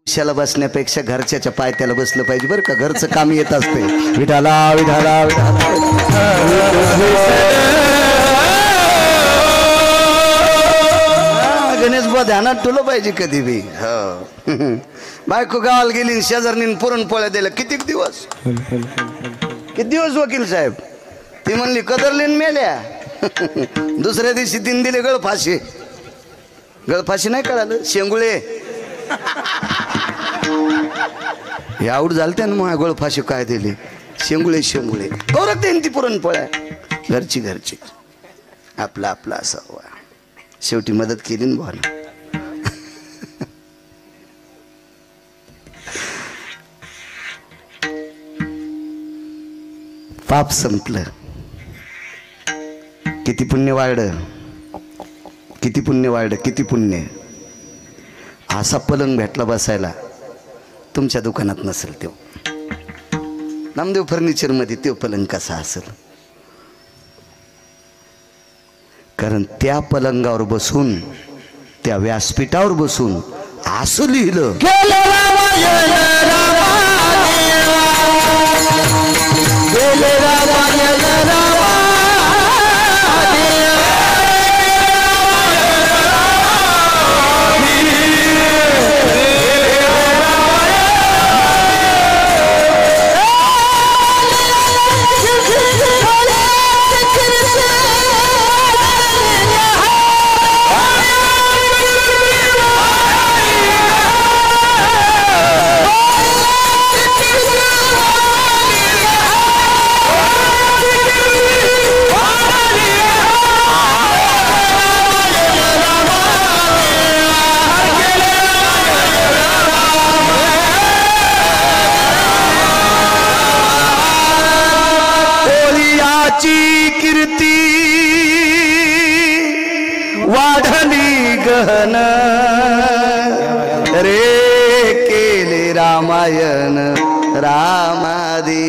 शाला बसण्यापेक्षा घरच्याच्या पायथ्याला बसलं पाहिजे बरं का. घरचं काम येत असते. विठाला विठाला गणेश बा ध्यानात ठेवलं पाहिजे कधी बी. हो बायको गावाला गेली शेजारनी पुरणपोळ्या दिल्या. किती दिवस वकील साहेब. ती म्हणली कदरलीन मेल्या. दुसऱ्या दिवशी तीन दिले गळफाशी. गळफाशी नाही कळालं शेंगुळे हे आवड झालते ना. मग गळफाशी काय दिली शेंगुळे शेंगुळे कौरक देईन ती पुरणपोळ्या. घरची घरची आपला आपला असावा. शेवटी मदत केली ना भावना. पाप संपलं. किती पुण्य वाढलं. किती पुण्य वाढलं. किती पुण्य. असा पलंग भेटला बसायला तुमच्या दुकानात नसेल. तो नामदेव फर्निचर मध्ये तो पलंग कसा असेल. कारण त्या पलंगावर बसून त्या व्यासपीठावर बसून असं लिहिलं. कीर्ती वाढली गहन रे केले रामायण रामादी.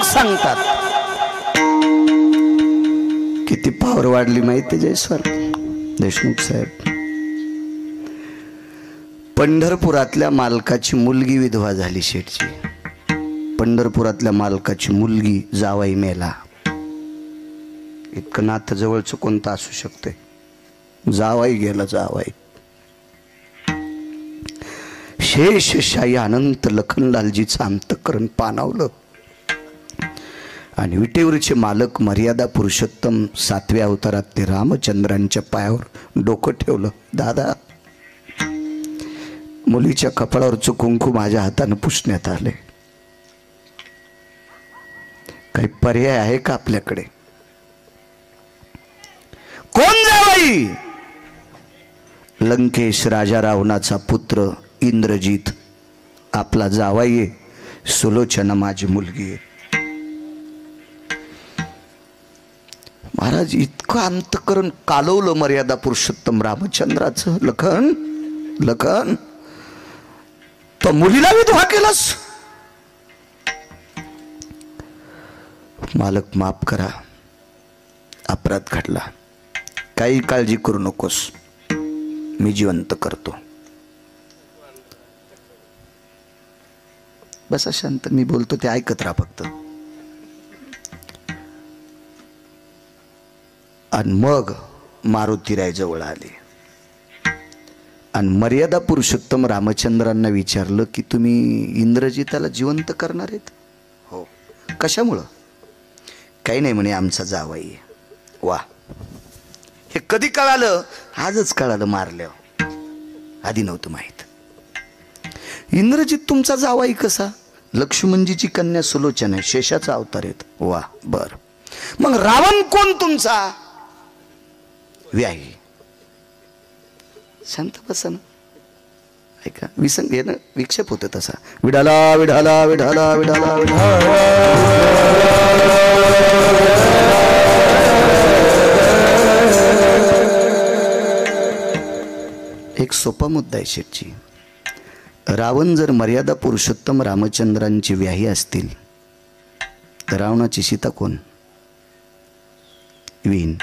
सांगतात किती पावर वाढली माहिती. जयस्वाल देशमुख साहेब. पंढरपुरातल्या मालकाची मुलगी विधवा झाली शेठची. पंढरपुरातल्या मालकाची मुलगी जावाई मेला. इतकं नातं जवळचं कोणतं असू शकते. जावाई गेला जावाई. शेषशाही अनंत लखनलालजीचं अंतःकरण पाणावलं आणि विटेवरचे मालक मर्यादा पुरुषोत्तम 7व्या अवतारातले रामचंद्रांच्या पायावर डोकं ठेवलं. दादा मुलीच्या कपाळावरचं कुंकू माझ्या हाताने पुसण्यात आले. काही पर्याय आहे का आपल्याकडे. कोण जावई. लंकेश राजा रावणाचा पुत्र इंद्रजित आपला जावाई. सुलोचना माझी मुलगी आहे. महाराज इतकं अंतःकरण कालवलं मर्यादा पुरुषोत्तम रामचंद्राचं. लखन लखन तो मुलीला विधवा केलास. मालक माफ करा. अपराध घडला. काही काळजी करू नकोस. मी जिवंत करतो. बसा शांत. मी बोलतो ते ऐकत राहा फक्त. आणि मग मारुतीराय जवळ आले आणि मर्यादा पुरुषोत्तम रामचंद्रांना विचारलं की तुम्ही इंद्रजिताला जिवंत करणार आहेत. हो. कशामुळं. काही नाही म्हणे आमचा जावई. वा. हे कधी कळालं? आजच कळालं मारल्यावर. आधी नव्हतं माहीत. इंद्रजित तुमचा जावाई कसा? लक्ष्मणजीची कन्या सुलोचना आहे, शेषाचा अवतार येत. वा बर. मग रावण कोण तुमचा? व्याही. शांत बसा ना, ऐका. विसंग हे ना विक्षेप होत तसा. विडाला विडाला विडाला विडाला विडाला. एक सोपा मुद्दा आहे शेठजी. रावण जर मर्यादा पुरुषोत्तम रामचंद्रांची व्याही असतील तर रावणाची सीता कोण? विहीन.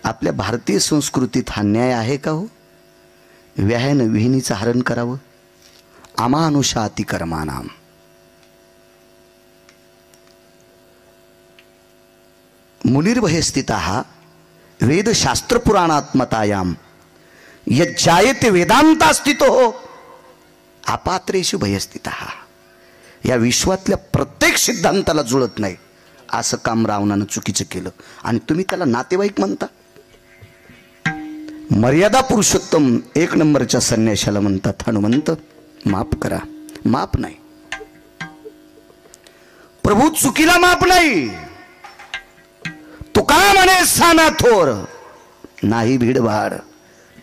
आपल्या भारतीय संस्कृतीत हा न्याय आहे का हो? व्याह्यानं विहिनीचं हरण करावं? अमानुषा अतिकर्मानाम. मुनिर्भय स्थितः वेदशास्त्रपुराणात्मतायाम यज्जायते वेदांता स्थितो अपात्रेषु भयस्थितः. या विश्वातल्या प्रत्येक सिद्धांताला जुळत नाही असं काम रावणानं चुकीचं केलं आणि तुम्ही त्याला नातेवाईक म्हणता. मर्यादा पुरुषोत्तम एक नंबरच्या संन्याशाला म्हणतात हनुमंत माफ करा. माफ नाही प्रभू, चुकीला माफ नाही. तुका म्हणे साना थोर नाही भीडभाड.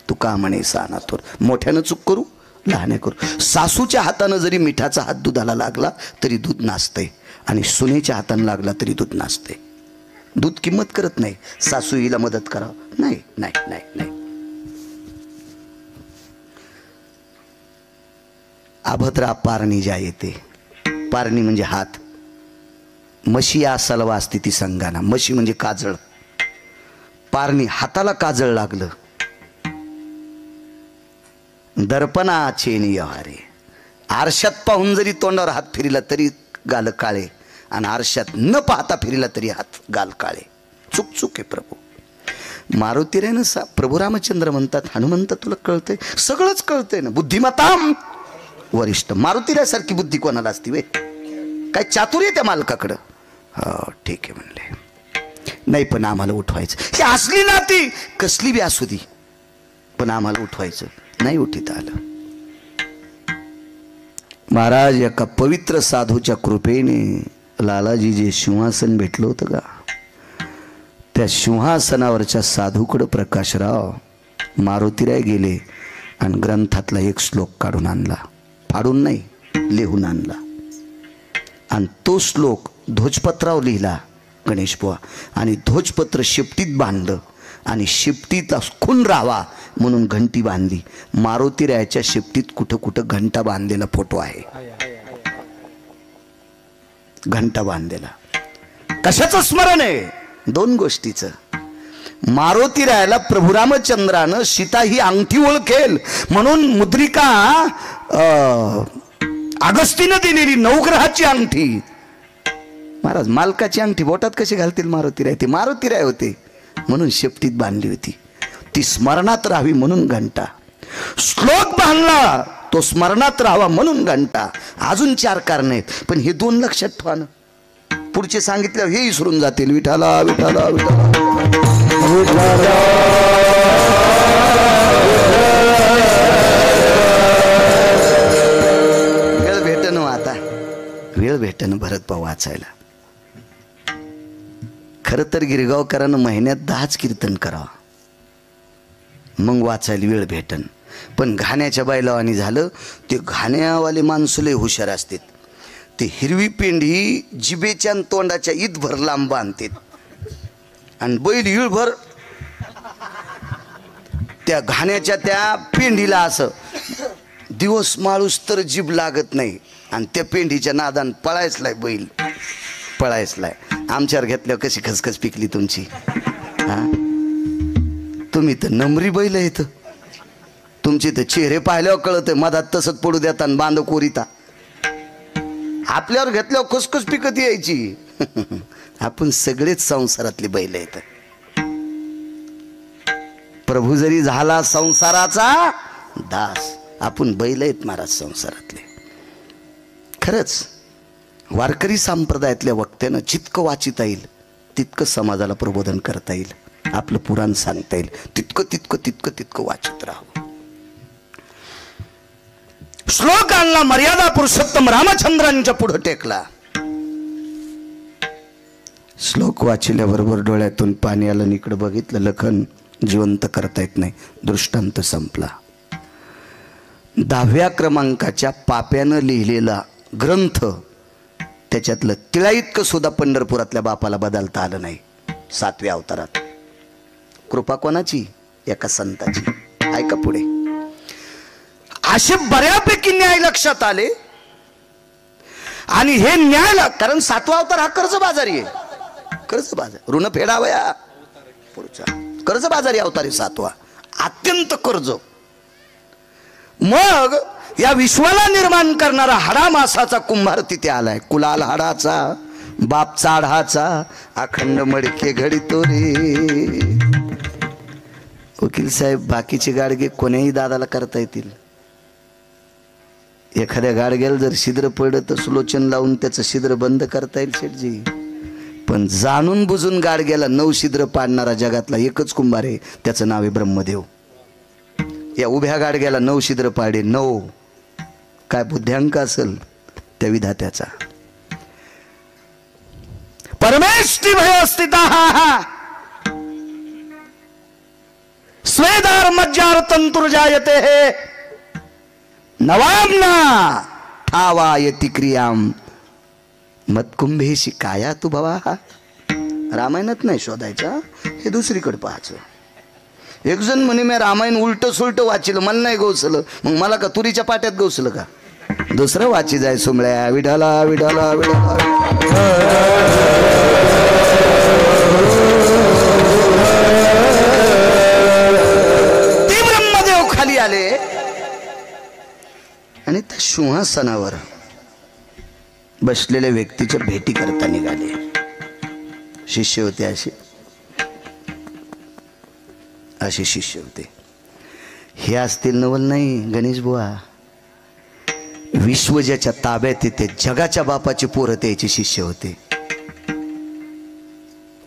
तुका म्हणे साना थोर. मोठ्यानं चूक करू, लहाने करू. सासूच्या हातानं जरी मिठाचा हात दुधाला लागला तरी दूध नासते आणि सुनेच्या हातानं लागला तरी दूध नासते. दूध किंमत करत नाही. सासू हिला मदत करावं नाही नाही नाही नाही. अभद्रा पारणी ज्या येते. पारणी म्हणजे हात. म्हशी या सलवा असते ती संगाना. म्हशी म्हणजे काजळ. पारणी हाताला काजळ लागलं. दर्पणा चेनी यहारे. आरशात पाहून जरी तोंडावर हात फिरला तरी गाल काळे आणि आरशात न पाहता फिरला तरी हात गाल काळे. चूक चूक आहे प्रभू. मारुती रे ना प्रभू रामचंद्र म्हणतात हनुमंत तुला कळतंय? सगळंच कळतंय ना. बुद्धिमताम वरिष्ठ. मारुतीरासारखी बुद्धी कोणाला असती वे? काय चातुर्य त्या मालकाकडं? हो ठीक आहे म्हणले. नाही पण आम्हाला उठवायचं. ही असली नाती कसली बी असू दे पण आम्हाला उठवायचं. नाही उठीत आलं. महाराज एका पवित्र साधूच्या कृपेने लालाजी जे सिंहासन भेटलं होतं का त्या सिंहासनावरच्या साधूकडं प्रकाशराव मारुतीराय गेले आणि ग्रंथातला एक श्लोक काढून आणला. फाडून नाही, लिहून आणला. आणि तो श्लोक ध्वजपत्रावर लिहिला गणेश बुवा आणि ध्वजपत्र शिपटीत बांधलं आणि शिपटीत खून राहावा म्हणून घंटी बांधली. मारुतीरायाच्या शिपटीत कुठं कुठं घंटा बांधलेला फोटो आहे. घंटा बांधलेला. कशाचं स्मरण आहे? दोन गोष्टीचं. मारुतीरायाला प्रभू रामचंद्रानं सीता ही अंगठी ओळखेल म्हणून मुद्रिका अगस्तीनं दिलेली नवग्रहाची अंगठी. महाराज मालकाची अंगठी बोटात कशी घालतील मारुतीराय? ते मारुतीराय होते म्हणून शेपटीत बांधली होती. ती स्मरणात राहावी म्हणून घंटा. श्लोक बांधला तो स्मरणात राहावा म्हणून घंटा. अजून 4 कारण आहेत पण हे 2 लक्षात ठेवा ना. पुढचे सांगितल्यावर हे विसरून जातील. विठाला विठाला विठाला वेळ भेटन आता. वेळ भेटन भरत भाऊ वाचायला. खरं तर गिरगावकरांना महिन्यात 10च कीर्तन करावं मग वाचायला वेळ भेटन. पण घाण्याच्या बैलावानी झालं. ते घाण्यावाले माणसं लय हुशार असतात. ते हिरवी पेंडी जिबेच्या तोंडाच्या ईदभर लांब बांधतात आणि बैल इळभर त्या घाण्याच्या त्या पेंडीला असं दिवस माळूस तर जीभ लागत नाही आणि त्या पेंडीच्या नादान पळायचलाय बैल पळायचलाय. आमच्यावर घेतल्यावर कशी खसखस पिकली तुमची. हा तुम्ही तर नमरी बैल आहेत. तुमचे तर चेहरे पाहिल्यावर कळत मधात तसंच पडू देता आणि बांध कोरिता. आपल्यावर घेतल्यावर खुसखुस पिकत यायची. आपण सगळेच संसारातले बैल आहेत. प्रभू जरी झाला संसाराचा दास आपण बैल आहेत महाराज संसारातले. खरंच वारकरी संप्रदायातल्या वक्त्यानं जितकं वाचिता येईल तितकं समाजाला प्रबोधन करता येईल. आपलं पुराण सांगता येईल तितकं तितकं तितकं तितकं वाचित राहावं. श्लोक आणला, मर्यादा पुरुषोत्तम रामचंद्रांच्या पुढे टेकला. श्लोक वाचल्याबरोबर डोळ्यातून पाणी आलं. इकडे बघितलं, लखन जिवंत करता येत नाही. दृष्टांत संपला. 10व्या क्रमांकाच्या पाप्यानं लिहिलेला ग्रंथ, त्याच्यातलं तिळा इतकं सुद्धा पंढरपुरातल्या बापाला बदलता आलं नाही. 7व्या अवतारात कृपा कोणाची? एका संताची. ऐका पुढे. असे बऱ्यापैकी न्याय लक्षात आले. आणि हे न्याय, कारण 7वा अवतार हा कर्जबाजारी आहे. कर्जबाजार, ऋण फेडावया पुढचा कर्जबाजारी अवतार आहे 7वा. अत्यंत कर्ज. मग या विश्वाला निर्माण करणारा हाडा मासाचा कुंभार तिथे आलाय. कुलाल हाडाचा, बाप चाढाचा, अखंड मडके घडितो रे. वकील साहेब, बाकीचे गाडगे कोण्याही दादाला करता येतील. एखाद्या गाडग्याला जर छिद्र पडलं तर सुलोचन लावून त्याचं छिद्र बंद करता येईल शेठजी. पण जाणून बुजून गाडग्याला 9 छिद्र पाडणारा जगातला एकच कुंभार आहे, त्याचं नाव आहे ब्रह्मदेव. या उभ्या गाडग्याला 9 छिद्र पाडे. 9 काय बुद्ध्यांक असेल त्या विधात्याचा. परमेष्ठी भय स्थिता स्वेदार मज्जार तंतुर्जायते हे नवामना ठावायति क्रियाम मतकुंभेशी काया तू भवा. रामायणात नाही शोधायचा, हे दुसरीकडे पाहायचं. एक जण म्हणे मी रामायण उलट सुलट वाचिलं, मला नाही गवसलं. मग मला का तुरीच्या पाट्यात गवसलं का? दुसरं वाची जाय सुमळ्या. विठाला विठाला विठाला. ते ब्रह्मदेव खाली आले आणि त्या सिंहासनावर बसलेल्या व्यक्तीच्या भेटी करता निघाले. शिष्य होते असे शिष्य होते. हे असतील नवल नाही गणेश बुवा. विश्व ज्याच्या ताब्यात येते, जगाच्या बापाचे पोरं त्याचे शिष्य होते.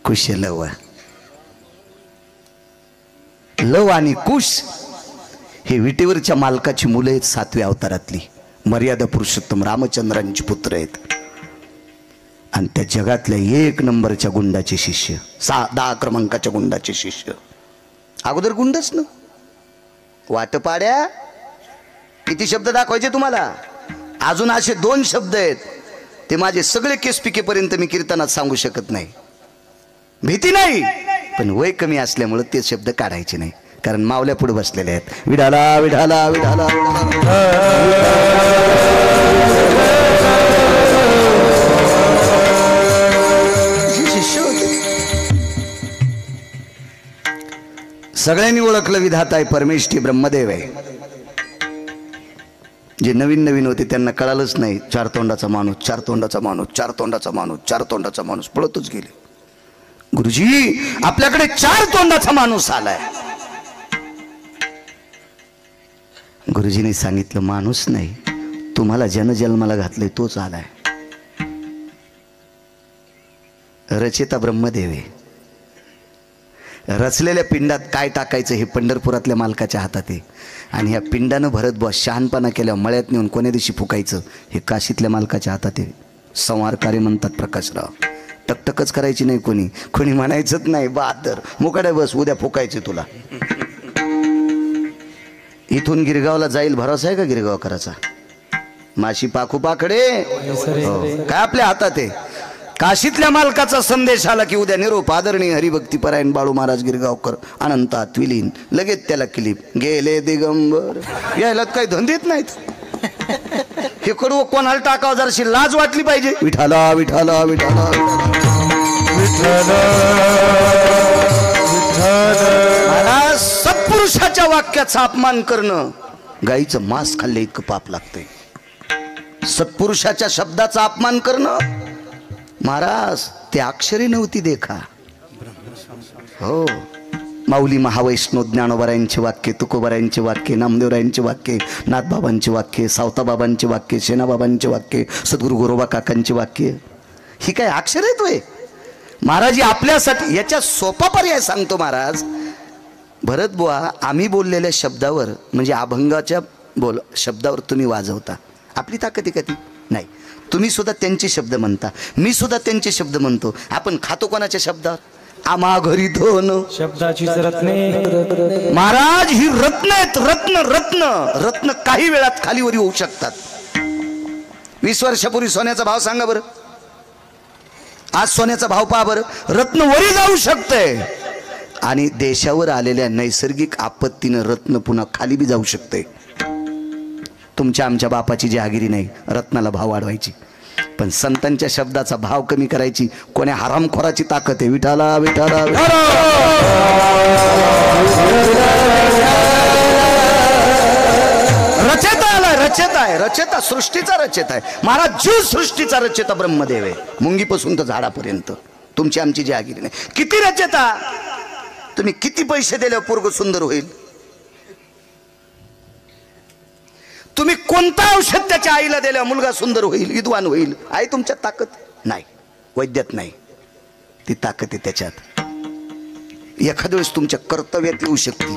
कुश लव, लव आणि कुश हे विटेवरच्या मालकाची मुलं आहेत. 7व्या अवतारातली मर्यादा पुरुषोत्तम रामचंद्रांची पुत्र आहेत. आणि त्या जगातल्या 1 नंबरच्या गुंडाचे शिष्य, 10 क्रमांकाच्या गुंडाचे शिष्य. अगोदर गुंडच ना. वाटपाड्या किती शब्द दाखवायचे तुम्हाला? अजून असे 2 शब्द आहेत, ते माझे सगळे केस पिकेपर्यंत मी कीर्तनात सांगू शकत नाही. भीती नाही, पण वय कमी असल्यामुळे ते शब्द काढायचे नाही, कारण मावल्या पुढे बसलेले आहेत. विडाला विडाला विडाला. शिष्य होते. सगळ्यांनी ओळखलं विधाता आहे, परमेष्ठी ब्रह्मदेव आहे. जे नवीन नवीन होते त्यांना कळालंच नाही. 4 तोंडाचा माणूस, 4 तोंडाचा माणूस, 4 तोंडाचा माणूस, 4 तोंडाचा माणूस पळतच गेले. गुरुजी आपल्याकडे 4 तोंडाचा माणूस आलाय. गुरुजीने सांगितलं माणूस नाही, तुम्हाला जन्मला घातलंय तोच आलाय. रचेता ब्रह्मदेव आहे. रचलेल्या पिंडात काय टाकायचं हे पंढरपुरातल्या मालकाच्या हातात आहे. आणि ह्या पिंडानं भरत बस शहाणपणा केल्या मळ्यात नेऊन कोण्या दिवशी फुकायचं हे काशीतल्या मालकाच्या हातात आहे. संवारकारी म्हणतात प्रकाशराव. टकटकच करायची नाही, कोणी म्हणायचंच नाही बहादर मुकाड्या बस उद्या फुकायचे तुला. इथून गिरगावला जाईल भरोसा आहे का गिरगावकराचा? माशी पाखू पाखडे काय आपल्या हातात आहे. काशीतल्या मालकाचा संदेश आला की उद्या निरोप आदरणीय हरिभक्तीपरायण बाळू महाराज गिरगावकर अनंतात विलीन. लगेच त्याला क्लिप गेले दिगंबर. यायला काही धंदेत नाहीत. हे कडू कोणाला टाकावं जराशी लाज वाटली पाहिजे. विठाला विठाला विठाला विठाला. सत्पुरुषाच्या वाक्याचा अपमान करणं गाईचं मांस खाल्ले इतकं पाप लागतंय. सत्पुरुषाच्या शब्दाचा अपमान करणं महाराज ते अक्षरी नव्हती देखा. हो, माऊली महावैष्णव ज्ञानोबरायांचे वाक्य, तुकोबरायांचे वाक्य, नामदेवरायांचे वाक्य, नाथबाबांचे वाक्य, सावताबाबांचे वाक्य, शेणाबाबांचे वाक्य, सद्गुरू गोरोबा काकांचे वाक्य, ही काय अक्षर आहेत वय महाराज? आपल्यासाठी याच्या सोपा पर्याय सांगतो महाराज. भरत बुवा, आम्ही बोललेल्या शब्दावर म्हणजे अभंगाच्या बोल शब्दावर तुम्ही वाजवता. आपली ताकद आहे का ती? नाही. तुम्ही सुद्धा त्यांचे शब्द म्हणता, मी सुद्धा त्यांचे शब्द म्हणतो. आपण खातो कोणाच्या शब्दावर? आम्हा घरी धन शब्दाची रत्ने. महाराज ही रत्न आहेत, रत्न रत्न रत्न काही वेळात खालीवरी होऊ शकतात. 20 वर्षापूर्वी सोन्याचा भाव सांगा बरं, आज सोन्याचा भाव पहा बरं. रत्न वरी जाऊ शकतंय आणि देशावर आलेल्या नैसर्गिक आपत्तीनं रत्न पुन्हा खाली बी जाऊ शकतंय. तुमच्या आमच्या बापाची जहागिरी नाही रत्नाला भाव वाढवायची, पण संतांच्या शब्दाचा भाव कमी करायची कोण्या हरामखोराची ताकद आहे? विठाला विठाला रचेता आलाय, रचेता आहे, रचेता सृष्टीचा रचेता आहे. महाराज जीव सृष्टीचा रचेता ब्रह्मदेव आहे, मुंगीपासून तर झाडापर्यंत. तुमची आमची जहागिरी नाही. किती रचेता, तुम्ही किती पैसे दिले पोरग सुंदर होईल? तुम्ही कोणता औषध त्याच्या आईला दिल्या मुलगा सुंदर होईल, विद्वान होईल? आहे तुमच्यात ताकद? नाही, वैद्यात नाही. ती ताकद आहे त्याच्यात. एखाद्या वेळेस तुमच्या कर्तव्यात येऊ शकते,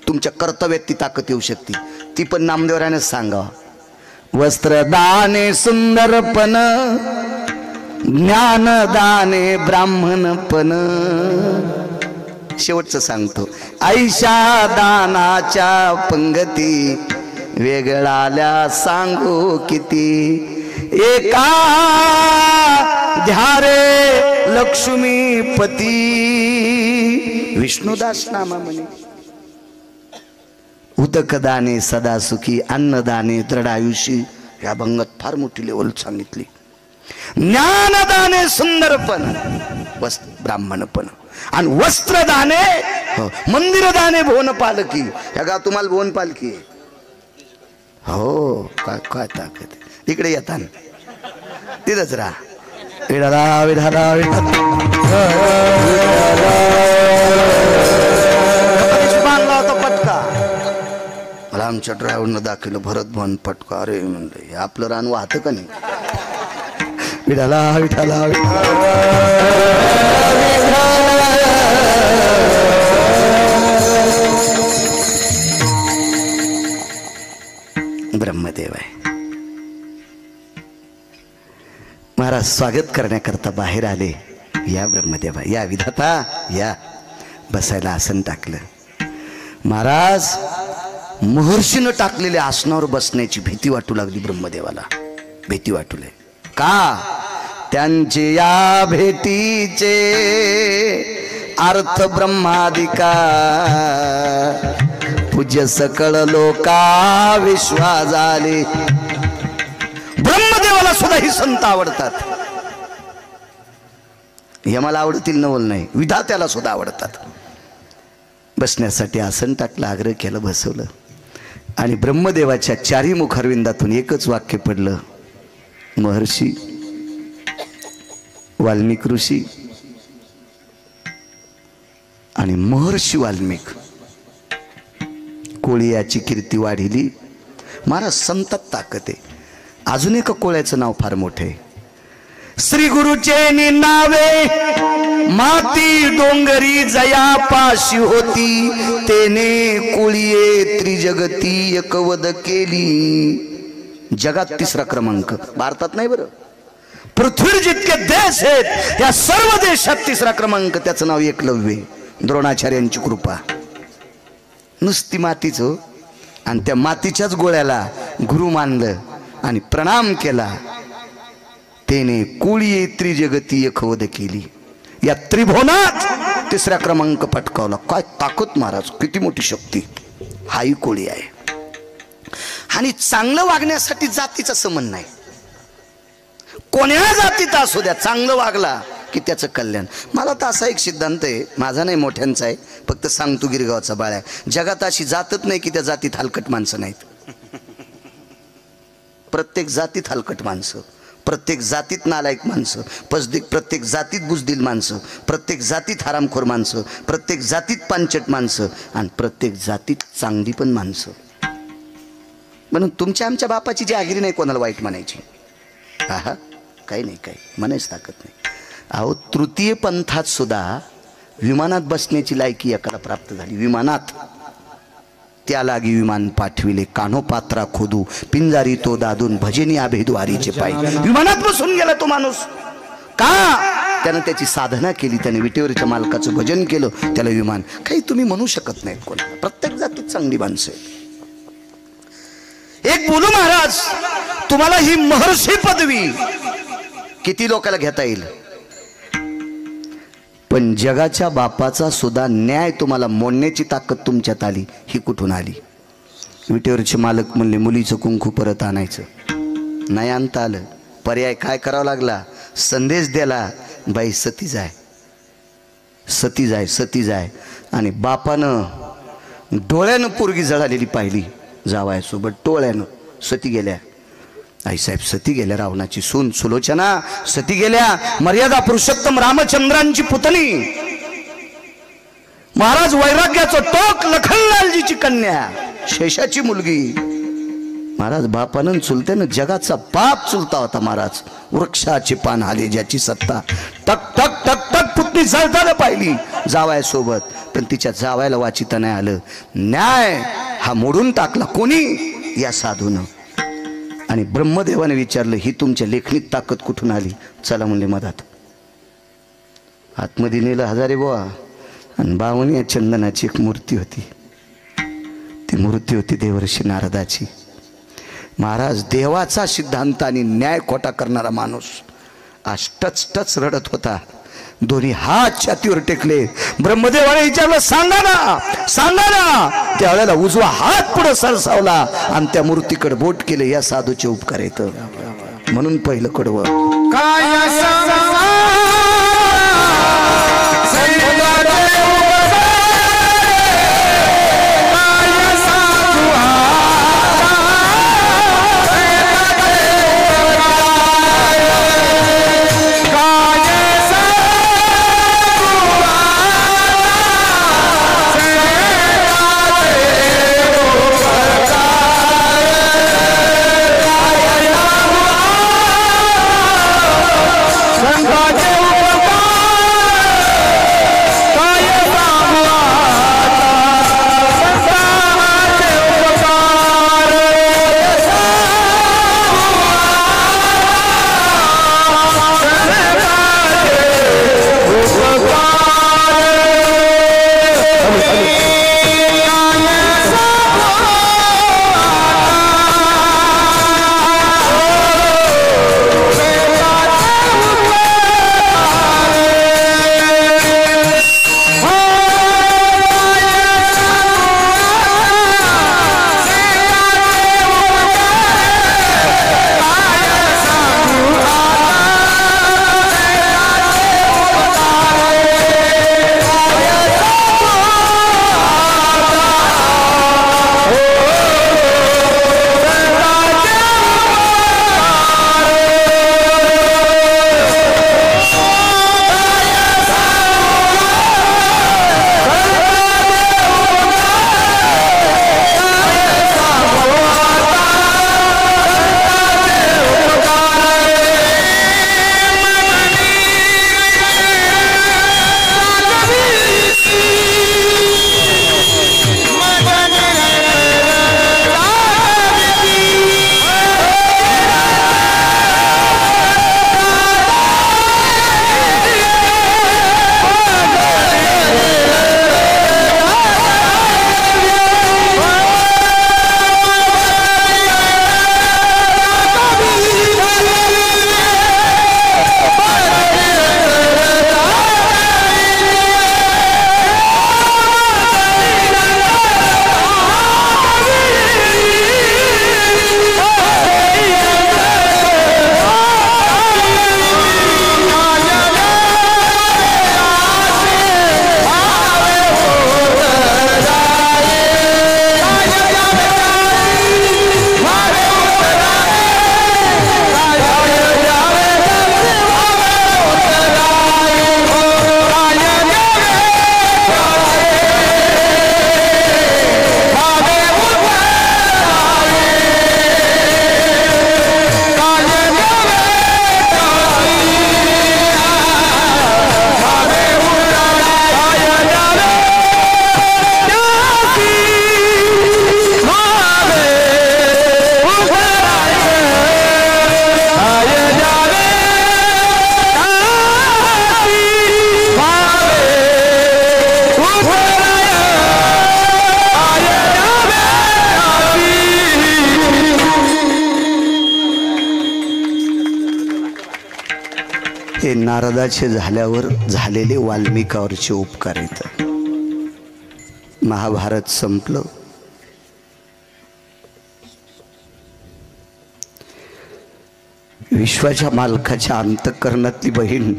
तुमच्या कर्तव्यात ती ताकद येऊ शकते. ती पण नामदेवरानेच सांगा. वस्त्रदाने सुंदरपण, ज्ञानदाने ब्राह्मणपण. शेवटचं सांगतो. ऐशा दानाच्या पंगती वेगळाल्या सांगू किती. एका ध्यारे लक्ष्मीपती. विष्णुदास नामा म्हणे. उदकदाने सदा सुखी, अन्नदाने दृढायुषी. या भंगात फार मोठी लेवल सांगितली. ज्ञानदाने सुंदरपण, ब्राह्मणपण. आणि वस्त्रदाने मंदिरदाने भुवन पालकी. या गा तुम्हाला भुवन पालकी हो. काय काय ताकद. इकडे येता तिथंच राहा. विठाला विठाला बांधला होता पटका. मला आमच्या ड्रायव्हरनं दाखवलं भरत भवन पटका. अरे म्हणलं आपलं रान वाहतं का नाही? विठाला विठाला ब्रह्मदेव आहे. महाराज स्वागत करण्याकरता बाहेर आले. या ब्रह्मदेवा, या विधाता, या. बसायला आसन टाकलं. महाराज महर्षीनं टाकलेल्या आसनावर बसण्याची भीती वाटू लागली ब्रह्मदेवाला. भीती वाटू लागली. का? त्यांचे या भेटीचे अर्थ ब्रह्मादिका. पूज्य सकळ लोका विश्वा झाले. ब्रह्मदेवाला सुद्धा ही संत आवडतात. हे मला आवडतील नवल नाही, विधात्याला सुद्धा आवडतात. बसण्यासाठी आसन टाकलं, आग्रह केलं, बसवलं. आणि ब्रह्मदेवाच्या चारी मुखारविंदातून एकच वाक्य पडलं. महर्षी वाल्मिक ऋषी आणि महर्षी वाल्मिक कोळी याची कीर्ती वाढिली. महाराज संतात ताकद आहे. अजून एका कोळ्याचं नाव फार मोठे. श्री गुरुचे नावे माती डोंगरी जया पाशी होती. तेने कोळीये त्रिजगती एकवद केली. जगात 3रा क्रमांक, भारतात नाही बरं, पृथ्वीवर जितके देश आहेत या सर्व देशात 3रा क्रमांक. त्याचं नाव एकलव्य. द्रोणाचार्यांची कृपा. नुसती मातीच हो. आणि त्या मातीच्याच गोळ्याला गुरु मानलं आणि प्रणाम केला. तेने कोळी त्रिजगती एकवद केली. या त्रिभुवनात 3रा क्रमांक पटकावला. काय ताकद महाराज, किती मोठी शक्ती. हाही कोळी आहे. आणि चांगलं वागण्यासाठी जातीचा संबंध नाही. कोण्या जातीत असू द्या, चांगलं वागला की त्याचं कल्याण. मला तर असा एक सिद्धांत आहे, माझा नाही मोठ्यांचा आहे, फक्त सांगतो गिरगावचा बाळ्या. जगात अशी जातच नाही की त्या जातीत हलकट माणसं नाहीत. प्रत्येक जातीत हलकट माणसं, प्रत्येक जातीत नालायक माणसं, प्रत्येक जातीत बुजदिल माणसं, प्रत्येक जातीत हरामखोर माणसं, प्रत्येक जातीत पांचट माणसं आणि प्रत्येक जातीत चांगली पण माणसं. म्हणून तुमच्या आमच्या बापाची जहागिरी नाही कोणाला वाईट म्हणायची. हा काही नाही, काही म्हणायच ताकद नाही. अहो तृतीय पंथात सुद्धा विमानात बसण्याची लायकी एकाला प्राप्त झाली. विमानात त्या लागी विमान पाठविले, कान्होपात्रा खोदू पिंजारी तो दादून भजनी आभेद्वारीचे पायी. विमानात बसून गेला तो माणूस. का? त्यानं त्याची साधना केली, त्याने विटेवरच्या मालकाचं भजन केलं, त्याला विमान. काही तुम्ही म्हणू शकत नाहीत कोणाला. प्रत्येक जातीत चांगली माणसं आहेत. एक बोलू महाराज, तुम्हाला ही महर्षी पदवी किती लोकांना घेता येईल, पण जगाच्या बापाचा सुद्धा न्याय तुम्हाला मोडण्याची ताकद तुमच्यात आली, ही कुठून आली? विटेवरचे मालक म्हणले मुलीचं कुंकू परत आणायचं, नाही आणता आलं. पर्याय काय करावा लागला? संदेश द्याला, बाई सती जाय, सती जाय, सती जाय. आणि बापानं डोळ्यानं पोरगी जळालेली पाहिली, जावायसोबत डोळ्यानं. सती गेल्या, आईसाहेब सती गेल्या, रावणाची सून सुलोचना सती गेल्या. मर्यादा पुरुषोत्तम रामचंद्रांची पुतणी, महाराज वैराग्याचं टोक, लखनलालजीची कन्या, शेषाची मुलगी. महाराज बापानं चुलत्यानं जगाचा बाप चुलता होता महाराज. वृक्षाची पान आले ज्याची सत्ता, टक टक टक टक पुतणी जळताना पाहिली जावायसोबत, पण तिच्या जावायला वाचिता नाही आलं. न्याय हा मोडून टाकला कोणी? या साधूनं. आणि ब्रह्मदेवाने विचारलं, ही तुमच्या लेखणीत ताकद कुठून आली? चला म्हणले मधात. आतमध्ये नेलं हजारे बुवा, आणि बावणी या चंदनाची एक मूर्ती होती. ती मूर्ती होती देवर्षी नारदाची. महाराज देवाचा सिद्धांत आणि न्याय खोटा करणारा माणूस आज टच टच रडत होता. दोन्ही हात छातीवर टेकले. ब्रह्मदेवाने विचारलं, सांगा ना, सांगा ना. त्यावेळेला उजवा हात पुढे सरसावला आणि त्या मूर्तीकडे बोट केले. या साधूचे उपकार येत म्हणून पहिलं कडवं काय हे नारदाचे झाल्यावर झालेले वाल्मिकावरचे उपकार आहेत. महाभारत संपलं. विश्वाच्या मालकाच्या अंतःकरणातली बहीण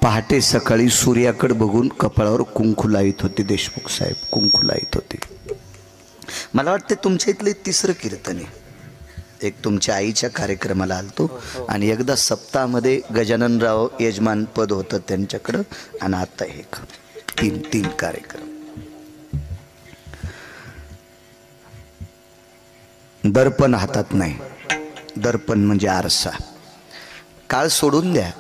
पहाटे सकाळी सूर्याकडे बघून कपाळावर कुंकू लावित होते. देशमुख साहेब कुंकू लावित होते. मला वाटते तुमच्या इथले तिसरं कीर्तन आहे. एक तुमच्या आईच्या कार्यक्रमाला आलतो आणि एकदा सप्ताहामध्ये गजाननराव यजमान पद होतं त्यांच्याकडं आणि आता एक तीन कार्यक्रम. दर्पण हातात नाही. दर्पण म्हणजे आरसा. काळ सोडून द्या.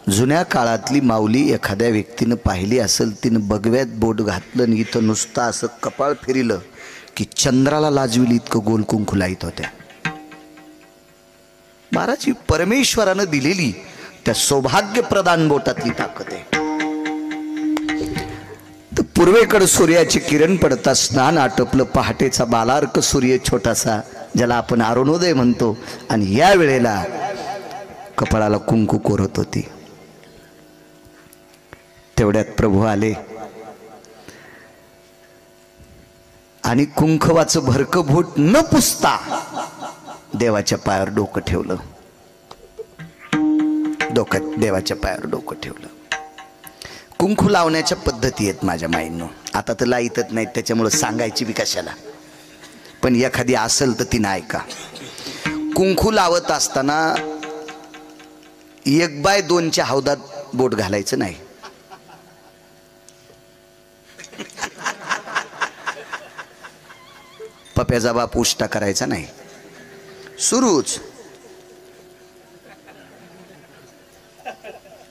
जुन्या काळातली माऊली एखाद्या व्यक्तीनं पाहिली असेल, तिनं बगव्यात बोट घातलं आणि इथं नुसतं असं कपाळ फिरिलं की चंद्राला लाजविल इतकं गोल कुंकू लाईत होत्या. महाराज परमेश्वरानं दिलेली त्या सौभाग्य प्रदान बोटातली ताकद आहे. तर पूर्वेकडे सूर्याची किरण पडता स्नान आटपलं. पहाटेचा बालार्क सूर्य छोटासा, ज्याला आपण अरुणोदय म्हणतो, आणि या वेळेला कपाळाला कुंकू कोरत होती. तेवढ्यात प्रभू आले आणि कुंकवाचं भरकं बोट न पुसता देवाच्या पायावर डोकं ठेवलं. डोक्यात देवाच्या पायावर डोकं ठेवलं. कुंकू लावण्याच्या पद्धती आहेत माझ्या माईंनो. आता तर लाईतच नाहीत, त्याच्यामुळं सांगायची बी कशाला. पण एखादी असेल तर तिनं ऐका. कुंकू लावत असताना 1/2च्या हौदात बोट घालायचं नाही. पप्याचा बाप उष्टा करायचा नाही. सुरूच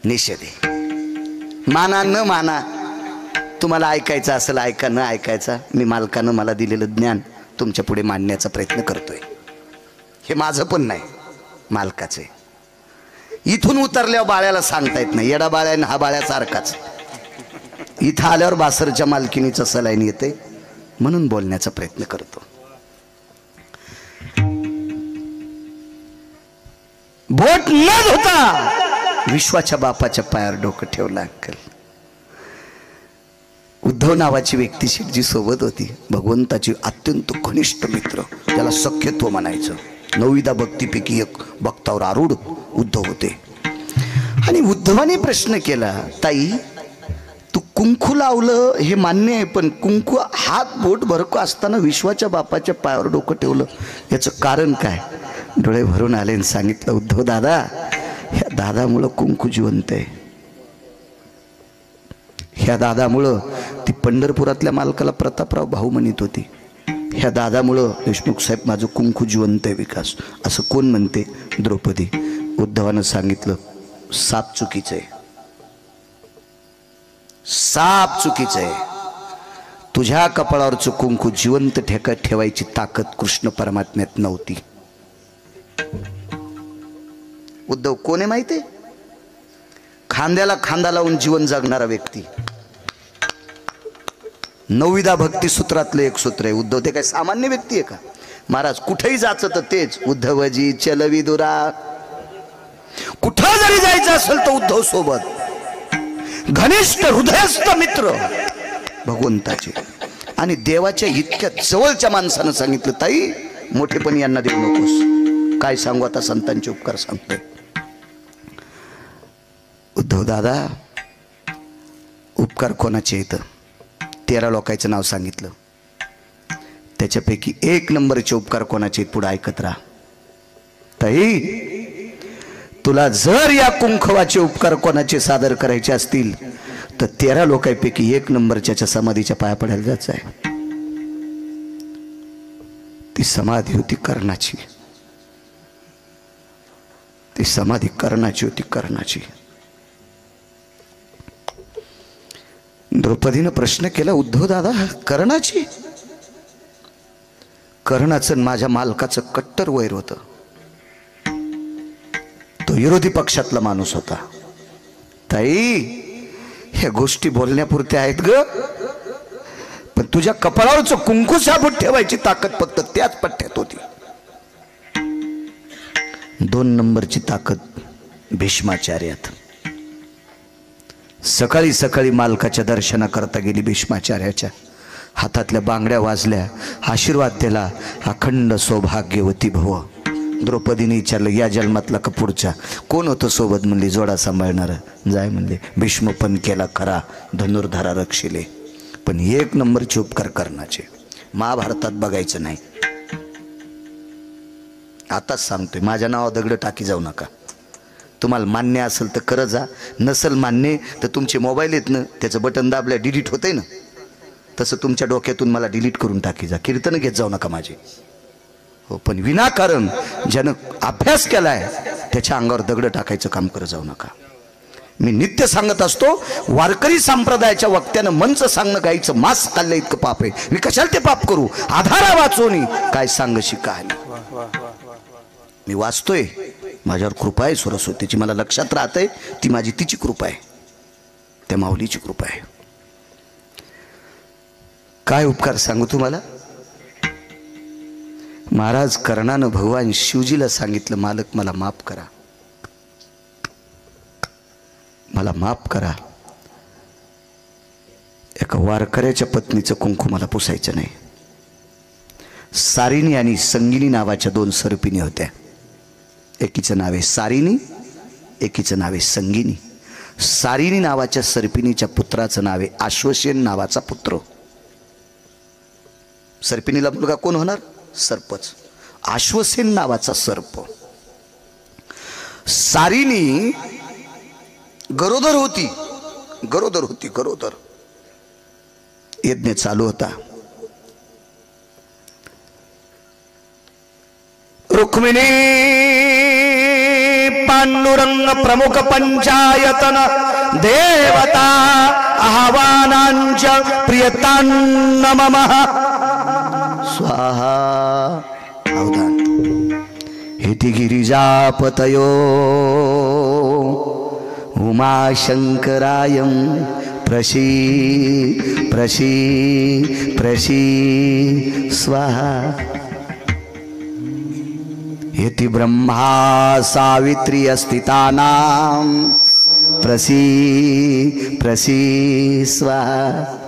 निषेध आहे. माना न माना, तुम्हाला ऐकायचं असेल ऐका, न ऐकायचा मी मालकानं मला दिलेलं ज्ञान तुमच्या पुढे मांडण्याचा प्रयत्न करतोय. हे माझं पण नाही, मालकाचं आहे. इथून उतरल्यावर बाळ्याला सांगता येत नाही. येडा बाळ्यानं हा बाळ्यासारखाच. इथं आल्यावर बासरच्या मालकिनीचं सलाईन येते म्हणून बोलण्याचा प्रयत्न करतो. बोट न धुता विश्वाच्या बापाच्या पायावर डोकं ठेवलं. अंकल उद्धव नावाची व्यक्ती शेठजी सोबत होती. भगवंताची अत्यंत घनिष्ठ मित्र, त्याला सख्यत्व म्हणायचं. 9 भक्तीपैकी एक भक्तावर आरूढ उद्धव होते. आणि उद्धवाने प्रश्न केला, ताई तू कुंकू लावलं हे मान्य आहे, पण कुंकू हात बोट भरकू असताना विश्वाच्या बापाच्या पायावर डोकं ठेवलं, याचं कारण काय? डोळे भरून आले आणि सांगितलं, उद्धव दादा, ह्या दादामुळं कुंकू जिवंत आहे. ह्या दादामुळं ती पंढरपुरातल्या मालकाला प्रतापराव भाऊ म्हणत होती. ह्या दादामुळं देशमुख साहेब माझं कुंकू जिवंत आहे विकास. असं कोण म्हणते? द्रौपदी. उद्धवानं सांगितलं, साप चुकीचं आहे. साप चुकीचं आहे. तुझ्या कपाळावरचं कुंकू जिवंत ठेवायची ताकद कृष्ण परमात्म्यात नव्हती. उद्धव कोण आहे माहिती आहे? खांद्याला खांदा लावून जीवन जगणारा व्यक्ती. 9 भक्ती सूत्रातलं एक सूत्र आहे. उद्धव ते काय सामान्य व्यक्ती आहे का? महाराज कुठेही जायचं तर तेच उद्धवजी चलवी दुरा. कुठं जरी जायचं असेल तर उद्धव सोबत. घनिष्ठ हृदयस्थ मित्र भगवंताचे. आणि देवाच्या इतक्या जवळच्या माणसानं सांगितलं, ताई मोठेपणी यांना देऊ नकोस. काय सांगू आता, संतांचे उपकार सांगतोय. उद्धव दादा, उपकार कोणाचे येतं? 13 लोकांचं नाव सांगितलं. त्याच्यापैकी 1 नंबरचे उपकार कोणाचे आहेत? पुढे ऐकत राहा. ताई तुला जर या कुंकवाचे उपकार कोणाचे सादर करायचे असतील तर 13 लोकांपैकी 1 नंबरच्या समाधीच्या पाया पडायला जायचं आहे. ती समाधी होती कर्णाची. ती समाधी कर्णाची होती, कर्णाची. द्रौपदीनं प्रश्न केला, उद्धव दादा कर्णाची? कर्णाचं माझ्या मालकाचं कट्टर वैर होतं. तो विरोधी पक्षातला माणूस होता. ताई ह्या गोष्टी बोलण्यापुरत्या आहेत ग, पण तुझ्या कपाळावरचं कुंकू साबूत ठेवायची ताकद फक्त त्याच पट्ट्यात होती. 2 नंबरची ताकद भीष्माचार्यात. सकाळी सकाळी मालकाच्या दर्शनाकरता गेली. भीष्माचार्याच्या हातातल्या बांगड्या वाजल्या, आशीर्वाद दिला, अखंड सौभाग्यवती भव. द्रौपदीने विचारलं, या जन्मातला का पुढच्या? कोण होतं सोबत? म्हणली, जोडा सांभाळणार. जाय म्हणले. भीष्म पण केला खरा, धनुर्धारा रक्षिले, पण एक नंबरचे उपकार करण्याचे. महाभारतात बघायचं नाही. आताच सांगतोय, माझ्या नावावर दगड टाकी जाऊ नका. तुम्हाला मान्य असेल तर करत जा, नसेल मान्य तर तुमचे मोबाईल आहेत ना, त्याचं बटन दाबल्या डिलीट होतंय ना, तसं तुमच्या डोक्यातून मला डिलीट करून टाकी जा. कीर्तन घेत जाऊ नका माझे. हो, पण विनाकारण ज्यानं अभ्यास केलाय त्याच्या अंगावर दगड टाकायचं काम करत जाऊ नका. मी नित्य सांगत असतो, वारकरी संप्रदायाच्या वक्त्यानं मंच सांगणं गायचं मांस खाल्लं इतकं पाप आहे. मी कशाला ते पाप करू? आधारा वाचोनी काय सांगशी कहाणी. मी वाचतोय, माझ्यावर कृपा आहे सरस्वतीची, मला लक्षात राहतंय ती माझी तिची कृपा आहे, त्या माऊलीची कृपा आहे. काय उपकार सांगू तुम्हाला? महाराज कर्णानं भगवान शिवजीला सांगितलं, मालक मला माफ करा, मला माफ करा. एका वारकऱ्याच्या पत्नीचं कुंकू मला पुसायचं नाही. सारिणी आणि संगिनी नावाच्या दोन सर्पिणी होत्या. एकीचं नाव आहे सारिणी, एकीचं नाव आहे संगिनी. सारिणी नावाच्या सर्पिणीच्या पुत्राचं नाव आहे आश्वसेन नावाचा पुत्र. सर्पिणीला मुलगा कोण होणार? सर्पच. आश्वसेन नावाचा सर्प. सारिणी गरोदर होती, गरोदर होती, गरोदर. यज्ञ चालू होता. रुक्मिणी पांडुरंग प्रमुख पंचायतन देवता आह्वानांच्या प्रियतान्न मम स्वाहा. अवधान. हेति गिरिजापतयो उमाशंकरायं प्रशी प्रशी प्रशी स्वाहा. हेति ब्रह्मा सावित्री अस्थितानां प्रसी प्रसी स्वाहा.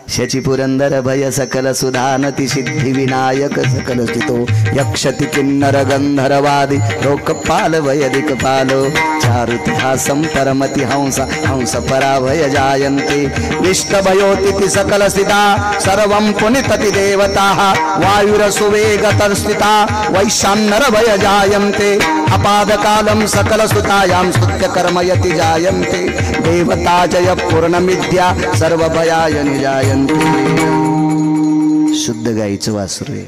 शची पुरंदर भय सकल सुधानति सिद्धि विनायक सकल स्थितो यक्षति किन्नर गंधर्वादि लोकपाल वैदिक पालो चारुतिहासं परमति हंस हंस पराभय जायन्ते निष्ठभयोतिथि सकल स्थिता सर्वं पुनितति देवताः वायुरसुवेगतः स्थिता वैशान्नर भय जायन्ते अपादकालं सकल सुतायां स्तुत्य कर्मयति जायन्ते देवता जय पूर्णमिद्या सर्वभयाय निजायन्ते. शुद्ध गाईचं वासरू आहे.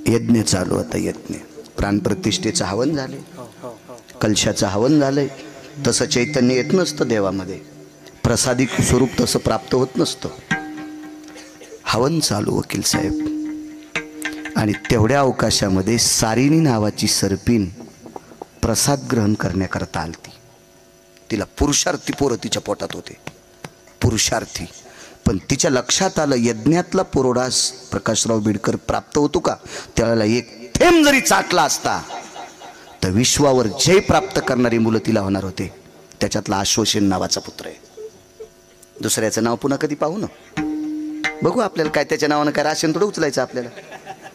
यज्ञ चालू होता. यज्ञ प्राणप्रतिष्ठेचं हवन झाले, कलशाचं हवन झालंय. तसं चैतन्य येत नसतं देवामध्ये, प्रसादिक स्वरूप तसं प्राप्त होत नसतं. हवन चालू वकील साहेब. आणि तेवढ्या अवकाशामध्ये सारिणी नावाची सर्पिण प्रसाद ग्रहण करण्याकरता आलती. तिला पुरुषार्थी पोरं तिच्या पोटात होते, पुरुषार्थी. पण तिच्या लक्षात आलं, यज्ञातला पुरोडास प्रकाशराव बिडकर प्राप्त होतो का, त्याला एक थेंब जरी चाटला असता तर विश्वावर जय प्राप्त करणारी मुलं तिला होणार होते. त्याच्यातला आश्वसेन नावाचा पुत्र आहे. दुसऱ्याचं नाव पुन्हा कधी पाहू ना, बघू आपल्याला काय त्याच्या नावानं काय राशन थोडं उचलायचं आपल्याला.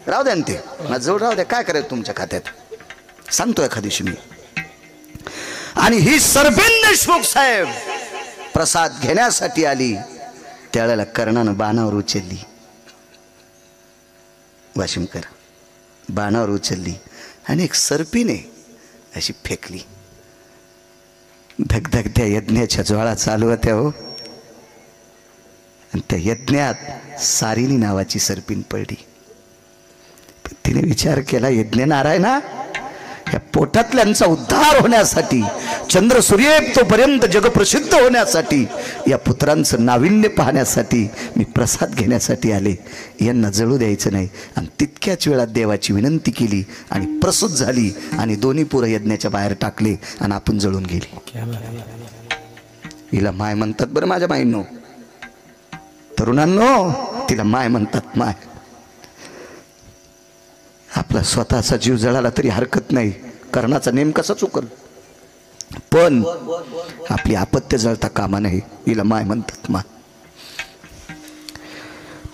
राहू द्या ना, ते माझं जवळ राहू द्या. काय करायचं तुमच्या खात्यात सांगतो एखाद दिवशी मी. आणि ही सर्पिण देशमुख साहेब प्रसाद घेण्यासाठी आली. त्यावेळेला कर्णानं बाणावर उचलली, वाशिमकर बाणावर उचलली आणि एक सर्पिणे अशी फेकली. धगधग त्या यज्ञाच्या ज्वाळा चालू होत्या हो. आणि त्या यज्ञात सारिणी नावाची सर्पिण पडली. तिने विचार केला, यज्ञ नारायणा, या पोटातल्यांचा उद्धार होण्यासाठी, चंद्र सूर्य तोपर्यंत जगप्रसिद्ध होण्यासाठी, या पुत्रांचं नाविन्य पाहण्यासाठी मी प्रसाद घेण्यासाठी आले. यांना जळू द्यायचं नाही. आणि तितक्याच वेळात देवाची विनंती केली आणि प्रसूत झाली. आणि दोन्ही पोरं यज्ञाच्या बाहेर टाकले आणि आपण जळून गेली. हिला माय म्हणतात बरं माझ्या माईंनो, तरुणांनो, तिला माय म्हणतात. माय आपला स्वतःचा जीव जळाला तरी हरकत नाही, कर्णाचा नेम कसा चुकल, पण आपली आपत्य जळता कामा नाही, हिला माय म्हणतात मा.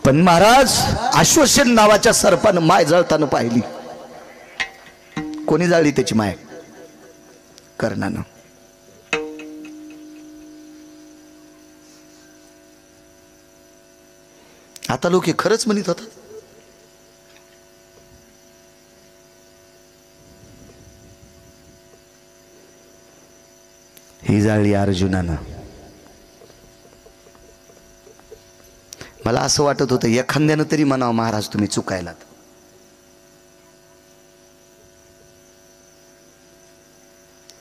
पण महाराज अश्वसेन नावाच्या सर्पानं माय जळताना पाहिली. कोणी जाळली त्याची माय? कर्णानं. आता लोक हे खरंच म्हणत होतात. ही जाळली अर्जुनानं. मला असं वाटत होतं एखाद्यानं तरी म्हणावं महाराज तुम्ही चुकायलात.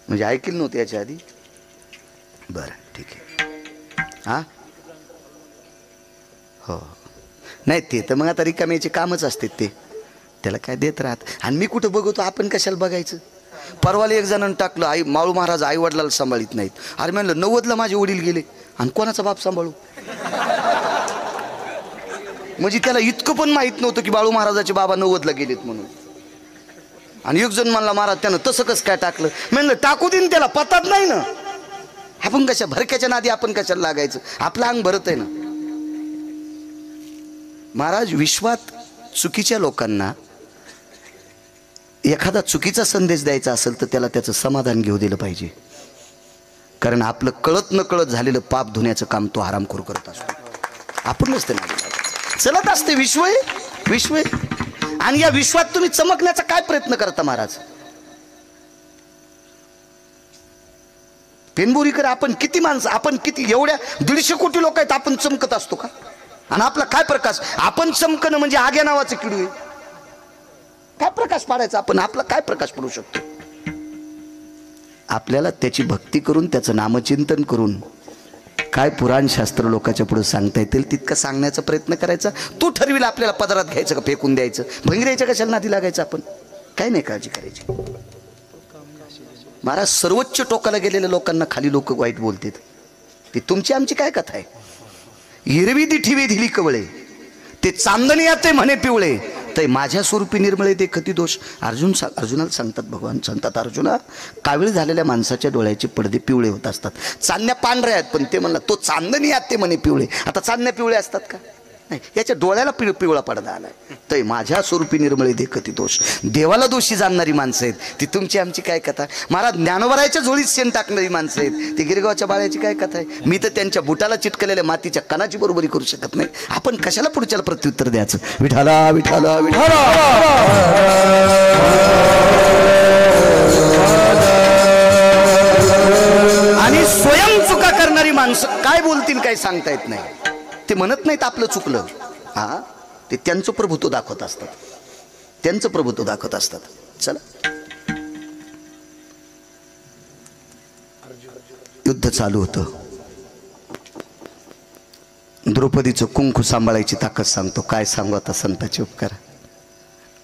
म्हणजे ऐकलं नव्हतं याच्या आधी. बरं ठीक आहे. हा हो नाही ते तर मग आता रिकाम्याचे कामच असते ते, त्याला काय देत राहत. आणि मी कुठं बघतो, आपण कशाला बघायचं. परवाला एक जणांनी टाकलं आई माळू महाराज आई वडिलाला सांभाळीत नाहीत. अरे म्हणलं 90ला माझे वडील गेले आणि कोणाचा बाप सांभाळू. म्हणजे त्याला इतकं पण माहित नव्हतं की बाळू महाराजाचे बाबा 90ला गेलेत म्हणून. आणि एक जण म्हणला महाराज त्यानं तसं कसं काय टाकलं. म्हणलं टाकू दे, त्याला पतात नाही ना. आपण कशा भरक्याच्या नादी आपण कशाला लागायचं, आपलं अंग भरत आहे ना. महाराज विश्वात चुकीच्या लोकांना एखादा चुकीचा संदेश द्यायचा असेल तर त्याला त्याचं समाधान घेऊ दिलं पाहिजे. कारण आपलं कळत न कळत झालेलं पाप धुण्याचं काम तो हरामखोर करत असतो. आपण नसते चलत असते विश्व विश्व. आणि या विश्वात तुम्ही चमकण्याचा काय प्रयत्न करता महाराज. पेनबोरीकर आपण किती माणसं, आपण किती एवढ्या 150 कोटी लोक आहेत, आपण चमकत असतो का. आणि आपला काय प्रकाश. आपण चमकणं म्हणजे आग्या नावाचं किडू आहे. काय प्रकाश पाडायचा आपण, आपला काय प्रकाश पडू शकतो. आपल्याला त्याची भक्ती करून त्याचं नामचिंतन करून काय पुराण शास्त्र लोकांच्या पुढे सांगता येतील तितकं सांगण्याचा प्रयत्न करायचा. तू ठरविल आपल्याला पदरात घ्यायचं का फेकून द्यायचं, भंगऱ्याच्या कशाला नादी लागायचं. आपण काय नाही काळजी करायची. महाराज सर्वोच्च टोकाला गेलेल्या लोकांना खाली लोक वाईट बोलतात. ती तुमची आमची काय कथा आहे. हिरवी दिठीवी दिली कवळे ते चांदणी ते म्हणे पिवळे ते माझ्या स्वरूपी निर्मळे ते कधी दोष. अर्जुनाला सांगतात भगवान सांगतात अर्जुना कावीळ झालेल्या माणसाच्या डोळ्याचे पडदे पिवळे होत असतात. चांदण्या पांढऱ्या आहेत पण ते म्हणला तो चांदणी ते म्हणे पिवळे. आता चांदण्या पिवळे असतात का नाही, याच्या डोळ्याला पिवळा पडदा आलाय. ते माझ्या स्वरूपी निर्मळे दे कधी दोष. देवाला दोषी जाणणारी माणसं आहेत ती तुमची आमची काय कथा. महाराज ज्ञानोबरायच्या झोळीत शेण टाकणारी माणसं आहेत ती गिरगावच्या बाळ्याची काय कथा आहे. मी तर त्यांच्या बुटाला चिटकलेल्या मातीच्या कणाची बरोबरी करू शकत नाही. आपण कशाला पुढच्याला प्रत्युत्तर द्यायचं. विठाला विठाला विठाला. आणि स्वयं चुका करणारी माणसं काय बोलतील काय सांगता येत नाही. ते म्हणत नाहीत आपलं चुकलं. हा ते त्यांचं प्रभुत्व दाखवत असतात, त्यांचं प्रभुत्व दाखवत असतात. चला युद्ध चालू होतं. द्रौपदीचं कुंकू सांभाळायची ताकद सांगतो. काय सांगू आता संतांचे उपकार.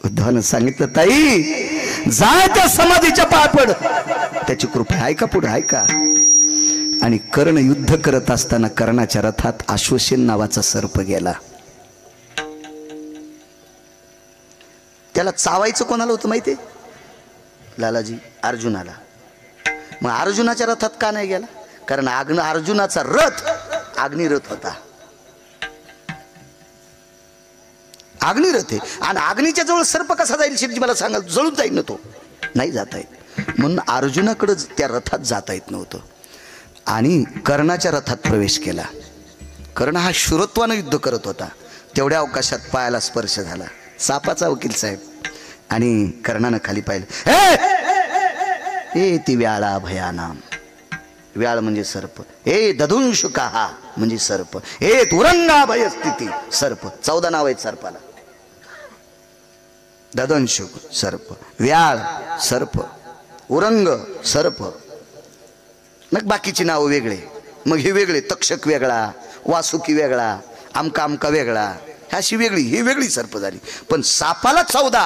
उद्धवानं सांगितलं ताई जा त्या समाधीच्या पाय पड, त्याची कृपा आहे का पुढे आहे का. आणि कर्ण युद्ध करत असताना कर्णाच्या रथात अश्वसेन नावाचा सर्प गेला. त्याला चावायचं कोणाला होतं माहितीये लालाजी अर्जुनाला. मग अर्जुनाच्या रथात का नाही गेला कारण अर्जुनाचा रथ अग्निरथ होता. अग्निरथ आहे आणि अग्नीच्या जवळ सर्प कसा जाईल शिरजी मला सांगाल. जळून जाईल ना तो, नाही जाता येत. म्हणून अर्जुनाकडे त्या रथात जाता येत नव्हतं. आणि कर्णाच्या रथात प्रवेश केला. कर्ण हा शूरत्वानं युद्ध करत होता. तेवढ्या अवकाशात पायाला स्पर्श झाला. सापाचा वकील साहेब. आणि कर्णानं खाली पाहिलं. ए ती व्याळा भयानाम. व्याळ म्हणजे सर्प. ए दधुंशुका हा म्हणजे सर्प. ए तुरंगा भय स्थिती सर्प. 14 नाव आहेत सर्पाला. ददंशुक सर्प, व्याळ सर्प, उरंग सर्प. मग बाकीची नावं वेगळे. मग हे वेगळे तक्षक वेगळा, वासुकी वेगळा, आमका आमका वेगळा, अशी वेगळी ही वेगळी सर्प झाली. पण सापाला 14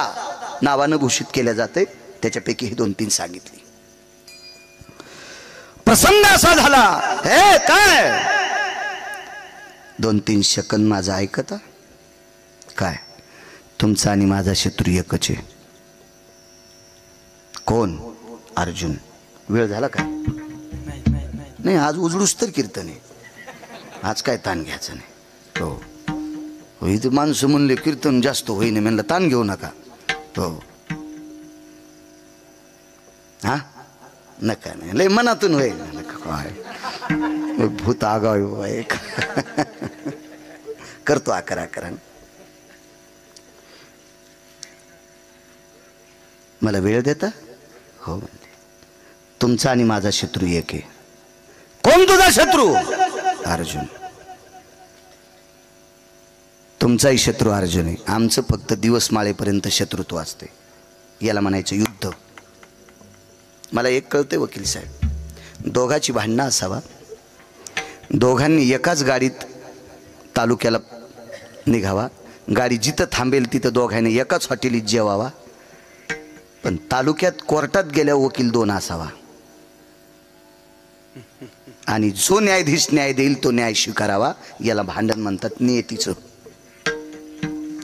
नावानं घोषित केल्या जाते. त्याच्यापैकी ही 2-3 सांगितली. प्रसंग असा झाला. हे काय 2-3 सेकंद माझा ऐकता काय. तुमचा आणि माझा शत्रू एकच आहे. कोण? अर्जुन. वेळ झाला का? नाही, आज उजळूस तर कीर्तन आहे, आज काय ताण घ्यायचं नाही. हो, इथे माणसं म्हणले कीर्तन जास्त होईने, म्हणलं ताण घेऊ नका. हो, हा नका, नाही लय मनातून होईल काय भूत आगाव एक करतो अकरा. मला वेळ देता? हो म्हणते. तुमचा आणि माझा शत्रू एक आहे. कोण तुझा शत्रू? अर्जुन. तुमचाही शत्रू अर्जुन आहे, आमचं फक्त दिवस माळेपर्यंत शत्रुत्व असते, याला म्हणायचं युद्ध. मला एक कळते वकील साहेब, दोघाची भांडणं असावा, दोघांनी एकाच गाडीत तालुक्याला निघावा, गाडी जिथं थांबेल तिथं दोघांनी एकाच हॉटेलीत जेवावा, पण तालुक्यात कोर्टात गेल्या वकील दोन असावा, आणि जो न्यायाधीश न्याय देईल तो न्याय स्वीकारावा. याला भांडण म्हणतात नियतीचं,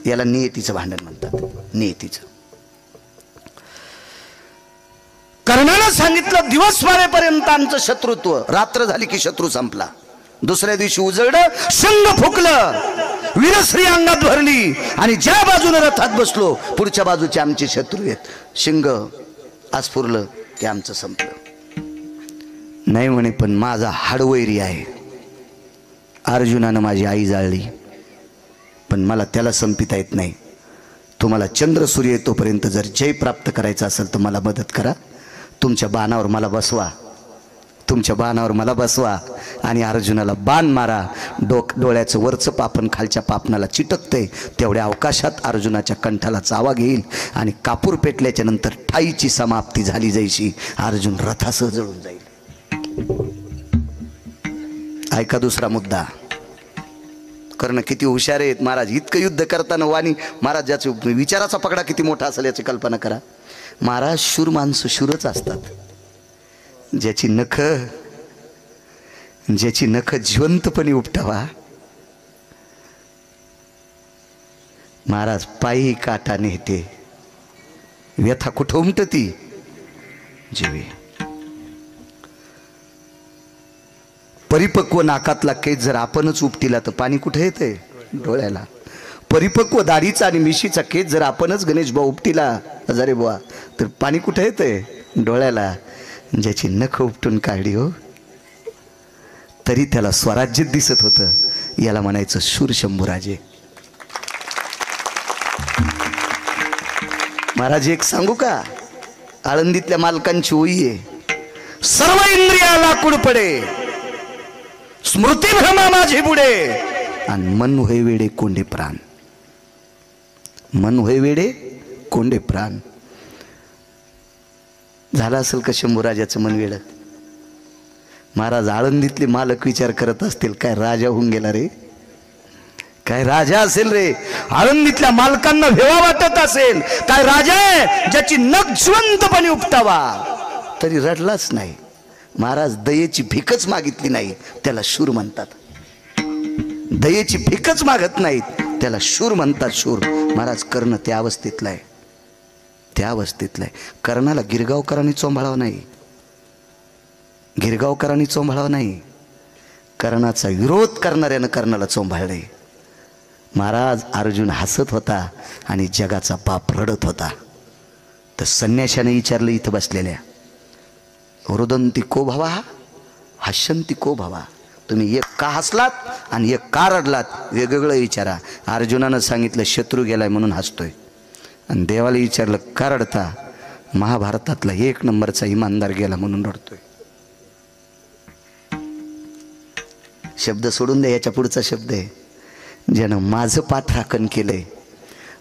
याला नियतीचं भांडण म्हणतात, नियतीचं. कर्णानं सांगितलं दिवस मारेपर्यंत आमचं शत्रुत्व, रात्र झाली की शत्रू संपला. दुसऱ्या दिवशी उजळलं, शंग फुकलं, वीरश्री अंगात भरली, आणि ज्या बाजूने रथात बसलो पुढच्या बाजूचे आमचे शत्रू आहेत. शिंग आस्फुरलं की आमचं संपलं. नाही म्हणे, पण माझा हाडवैरी आहे. अर्जुनानं माझी आई जाळली, पण मला त्याला संपिता येत नाही. तुम्हाला चंद्र सूर्य येतोपर्यंत जर जय प्राप्त करायचं असेल तर मला मदत करा. तुमच्या बाणावर मला बसवा, तुमच्या बाणावर मला बसवा, आणि अर्जुनाला बाण मारा. डोळ्याचं वरचं पापण खालच्या पापणाला चिटकतंय, तेवढ्या अवकाशात अर्जुनाच्या कंठाला चावा घेईल, आणि कापूर पेटल्याच्या नंतर ठाईची समाप्ती झाली जैशी अर्जुन रथासह जळून जाईल. ऐका दुसरा मुद्दा. कर्ण किती हुशार आहेत महाराज. इतकं युद्ध करताना वाणी महाराज, ज्याचा विचाराचा पगडा किती मोठा असेल याची कल्पना करा. महाराज शूर माणसं शूरच असतात. ज्याची नख जिवंतपणे उपटावा, महाराज पायी काटा नेते. व्यथा कुठं उमटती? जीवे. परिपक्व नाकातला केस जर आपणच उपटिला तर पाणी कुठे येते? डोळ्याला. परिपक्व दाढीचा आणि मिशीचा केस जर आपणच गणेश भाऊ उपटिला, हजारे बुवा, तर पाणी कुठे येते? डोळ्याला. ज्याची नख उपटून काढली हो, तरी त्याला स्वराज्य दिसत होतं, याला म्हणायचं शूर शंभूराजे. महाराज एक सांगू का? आळंदीतल्या मालकांची ओळी आहे. सर्व इंद्रिया लाकूड पडे, स्मृती भ्रमा माझी बुडे, आणि मन होय वेडे कोंडे प्राण. मन होय वेडे कोंडे प्राण. झालं असेल का शंभूराजाचं मन वेड? महाराज आळंदीतले मालक विचार करत असतील, काय राजा होऊन गेला रे, काय राजा असेल रे. आळंदीतल्या मालकांना भेवा वाटत असेल, काय राजा आहे ज्याची नख जिवंतपणे उपटावा, तरी रडलाच नाही. महाराज दयेची भीकच मागितली नाही, त्याला शूर म्हणतात. दयेची भीकच मागत नाहीत, त्याला शूर म्हणतात. शूर. महाराज कर्ण त्या अवस्थेतला आहे, त्या अवस्थेतला आहे. कर्णाला गिरगावकरांनी चोंभाळावं नाही, गिरगावकरांनी चोंभाळावं नाही, कर्णाचा विरोध करणाऱ्यानं कर्णाला चोंभाळले. महाराज अर्जुन हसत होता आणि जगाचा बाप रडत होता. तर संन्याशाने विचारलं इथं बसलेल्या, रुदंती को भावा हसंती को भावा, तुम्ही एक का हसलात आणि एक का रडलात? वेगवेगळं विचारा. अर्जुनानं सांगितलं शत्रू गेलाय म्हणून हसतोय, आणि देवाला विचारलं का रडता? महाभारतातला 1 नंबरचा इमानदार गेला म्हणून रडतोय. शब्द सोडून दे, याच्या पुढचा शब्द आहे, ज्यानं माझं पाठराखण केलंय,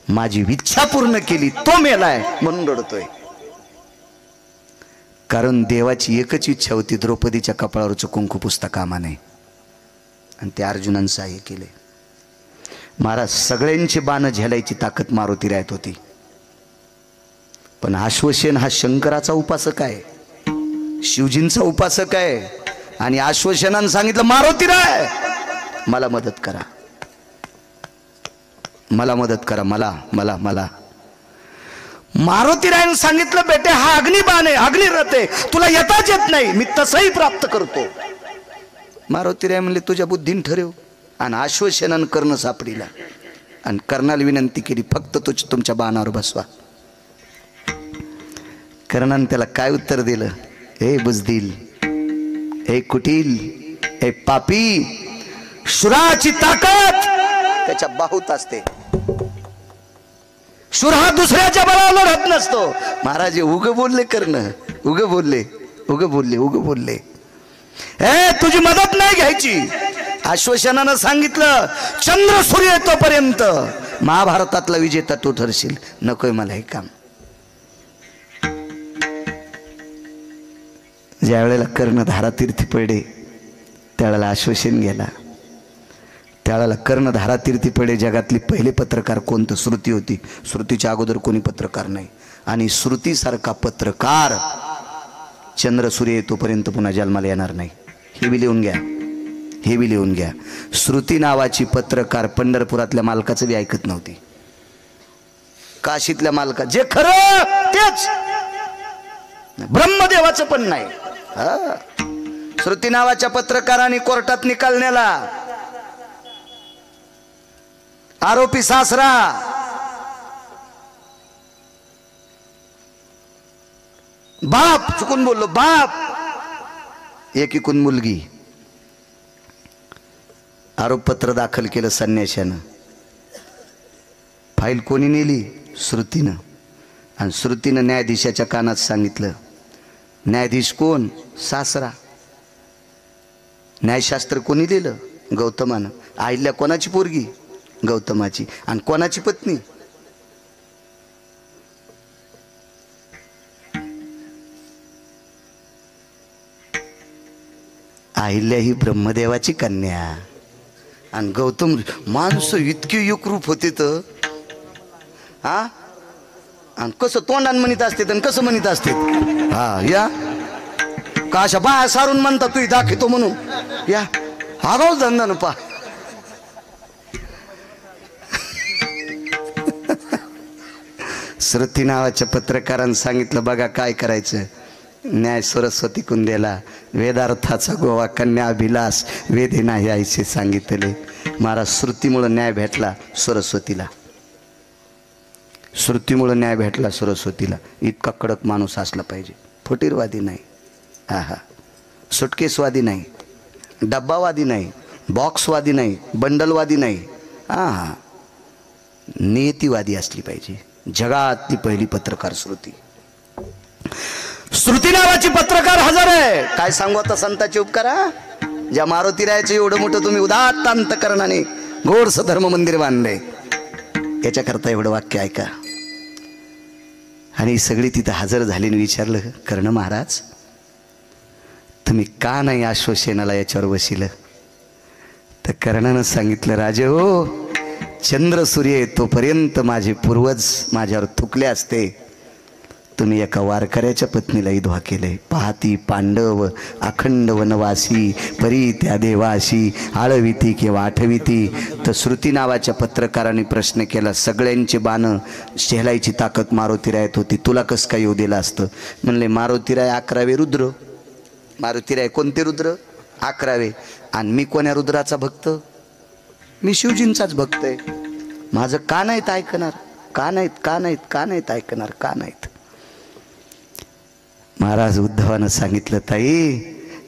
माझी इच्छा पूर्ण केली, तो मेलाय म्हणून रडतोय. कारण देवाची एकच इच्छा होती, द्रौपदीच्या कपाळावरचं कुंकू पुसता कामा नये, आणि ते अर्जुनानं सहाय्य केले. महाराज सगळ्यांची बाणं झेलायची ताकद मारुती राहत होती, पण अश्वसेन हा शंकराचा उपासक आहे, शिवजींचा उपासक आहे, आणि अश्वसेनानं सांगितलं मारुती राय मला मदत करा, मला मदत करा, मला मला मला मारुतीरायाने सांगितलं, बेटे हा अग्निबाण आहे, अग्निरथ आहे, तुला येताच येत नाही, मी तसंही प्राप्त करतो. मारुतीराय म्हणले तुझ्या बुद्धीन ठरव. आणि आश्वासनानं कर्ण सापडीला आणि कर्णाला विनंती केली, फक्त तुमच्या बाणावर बसवा. कर्णाने त्याला काय उत्तर दिलं, हे बुजदिल, हे कुटील, हे पापी, शुराची ताकद त्याच्या बाहूत असते. शूर हा दुसऱ्याच्या बळावर लढत नसतो. महाराज उग बोलले, कर्ण उग बोलले, उग बोलले, उग बोलले. तुझी मदत नाही घ्यायची. आश्वासनानं सांगितलं, चंद्र सूर्य येतोपर्यंत महाभारतातला विजेता तू ठरशील, नकोय मला हे काम. ज्या वेळेला कर्ण धारातीर्थी पडे त्यावेळेला आश्वासन गेला. त्यावेळेला कर्ण धारातीर्थी पडे. जगातली पहिले पत्रकार कोणतं? श्रुती होती. श्रुतीच्या अगोदर कोणी पत्रकार नाही. आणि श्रुतीसारखा पत्रकार चंद्र सूर्य येतोपर्यंत पुन्हा जन्माला येणार नाही. हे बी लिहून घ्या, हे बी लिहून घ्या. श्रुती नावाची पत्रकार पंढरपुरातल्या मालकाचं बी ऐकत नव्हती, काशीतल्या मालका. जे खरं तेच, ब्रह्मदेवाचं पण नाही. श्रुती नावाच्या पत्रकारांनी कोर्टात निकाल नेला. आरोपी सासरा, बाप, चुकून बोललो, बाप, एकीकून मुलगी. आरोपपत्र दाखल केलं संन्याशानं. फाईल कोणी नेली? श्रुतीनं. आणि श्रुतीनं न्यायाधीशाच्या कानात सांगितलं. न्यायाधीश कोण? सासरा. न्यायशास्त्र कोणी लिहिलं? गौतमानं. अहिल्या कोणाची पोरगी? गौतमाची. आणि कोणाची पत्नी? अहिल्या ही ब्रह्मदेवाची कन्या. आणि गौतम. माणसं इतके युगरूप होते तर हा. आणि कसं तोंडान म्हणत असते आणि कसं म्हणत असते. हा या का अशा बाया सारून म्हणतात तू दाखवतो म्हणून. या आगाऊ धंदा न पा. श्रुती नावाच्या पत्रकारांनी सांगितलं, बघा काय करायचं. न्याय सरस्वती कुंदेला, वेदार्थाचा गोवा कन्या अभिलाष वेदे नाही आईचे सांगितले. महाराज श्रुतीमुळं न्याय भेटला सरस्वतीला. श्रुतीमुळं न्याय भेटला सरस्वतीला. इतका कडक माणूस असला पाहिजे. फुटीरवादी नाही, हा हा, सुटकेसवादी नाही, डब्बावादी नाही, बॉक्सवादी नाही, बंडलवादी नाही, हा हा, नियतीवादी असली पाहिजे. जगातली पहिली पत्रकार श्रुती. श्रुती नावाची पत्रकार हजर आहे. काय सांगू आता संतांचे उपकार. ज्या मारुतीरायाचं एवढं मोठं तुम्ही उदात्त अंतकरणाने गोडस धर्म मंदिर बांधले, याच्याकरता एवढं वाक्य ऐका. आणि सगळी तिथं हजर झाली. विचारलं, कर्ण महाराज तुम्ही का नाही आश्वासनाला याच्यावर बसिलं? तर कर्णानं सांगितलं, राजे हो, चंद्र सूर्य येतोपर्यंत माझे पूर्वज माझ्यावर थुकले असते. तुम्ही एका वारकऱ्याच्या पत्नीला विधवा केले. पाहती पांडव अखंड वनवासी, परी त्या देवाशी आळविती किंवा आठविती. तर श्रुती नावाच्या पत्रकाराने प्रश्न केला, सगळ्यांची बाणं शेलायची ताकद मारुतीरायात होती, तुला कसं काय येऊ दिलं असतं? म्हणले, मारुतीराय 11वे रुद्र. मारुतीराय कोणते रुद्र? 11वे. आणि मी कोण्या रुद्राचा भक्त? मी शिवजींचाच भक्त आहे. माझं का नाहीत ऐकणार? का नाहीत, का नाहीत, का नाहीत ऐकणार, का नाहीत? महाराज उद्धवानं सांगितलं, ताई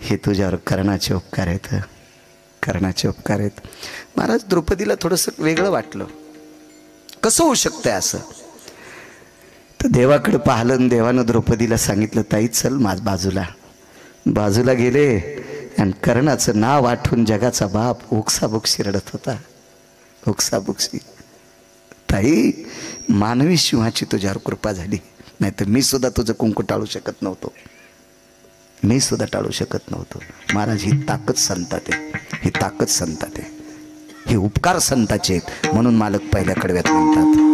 हे तुझ्यावर कर्णाचे उपकार आहेत, कर्णाचे उपकार आहेत. महाराज द्रौपदीला थोडंसं वेगळं वाटलं. कसं होऊ शकतंय असं? तर देवाकडे पाहिलं आणि देवानं द्रौपदीला सांगितलं, ताई चल माझ बाजूला. बाजूला गेले आणि कर्णाचं नाव आठवून जगाचा बाप ओक्साबोक्शी रडत होता. ओक्साबोक्शी. ताई मानवी सिंहाची तुझ्यावर कृपा झाली, नाही तर मी सुद्धा तुझं कुंकू टाळू शकत नव्हतो. मी सुद्धा टाळू शकत नव्हतो. महाराज ही ताकद संतात आहे, ही ताकद संतात आहे, हे उपकार संताचे आहेत. म्हणून मालक पहिल्या कडव्यात म्हणतात,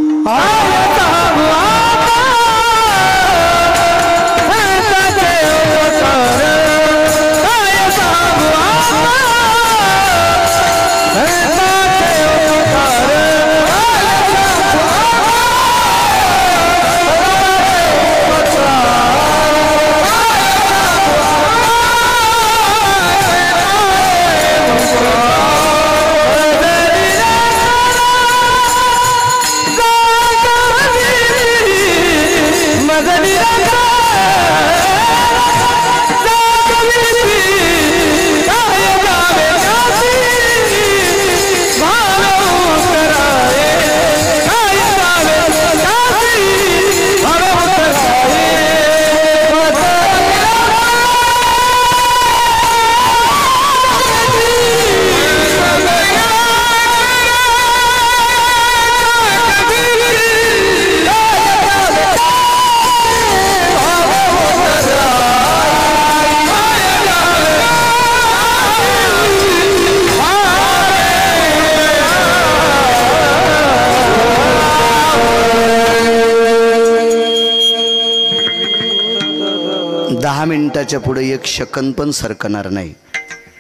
10 मिनिटाच्या पुढे एक सेकंद पण सरकणार नाही,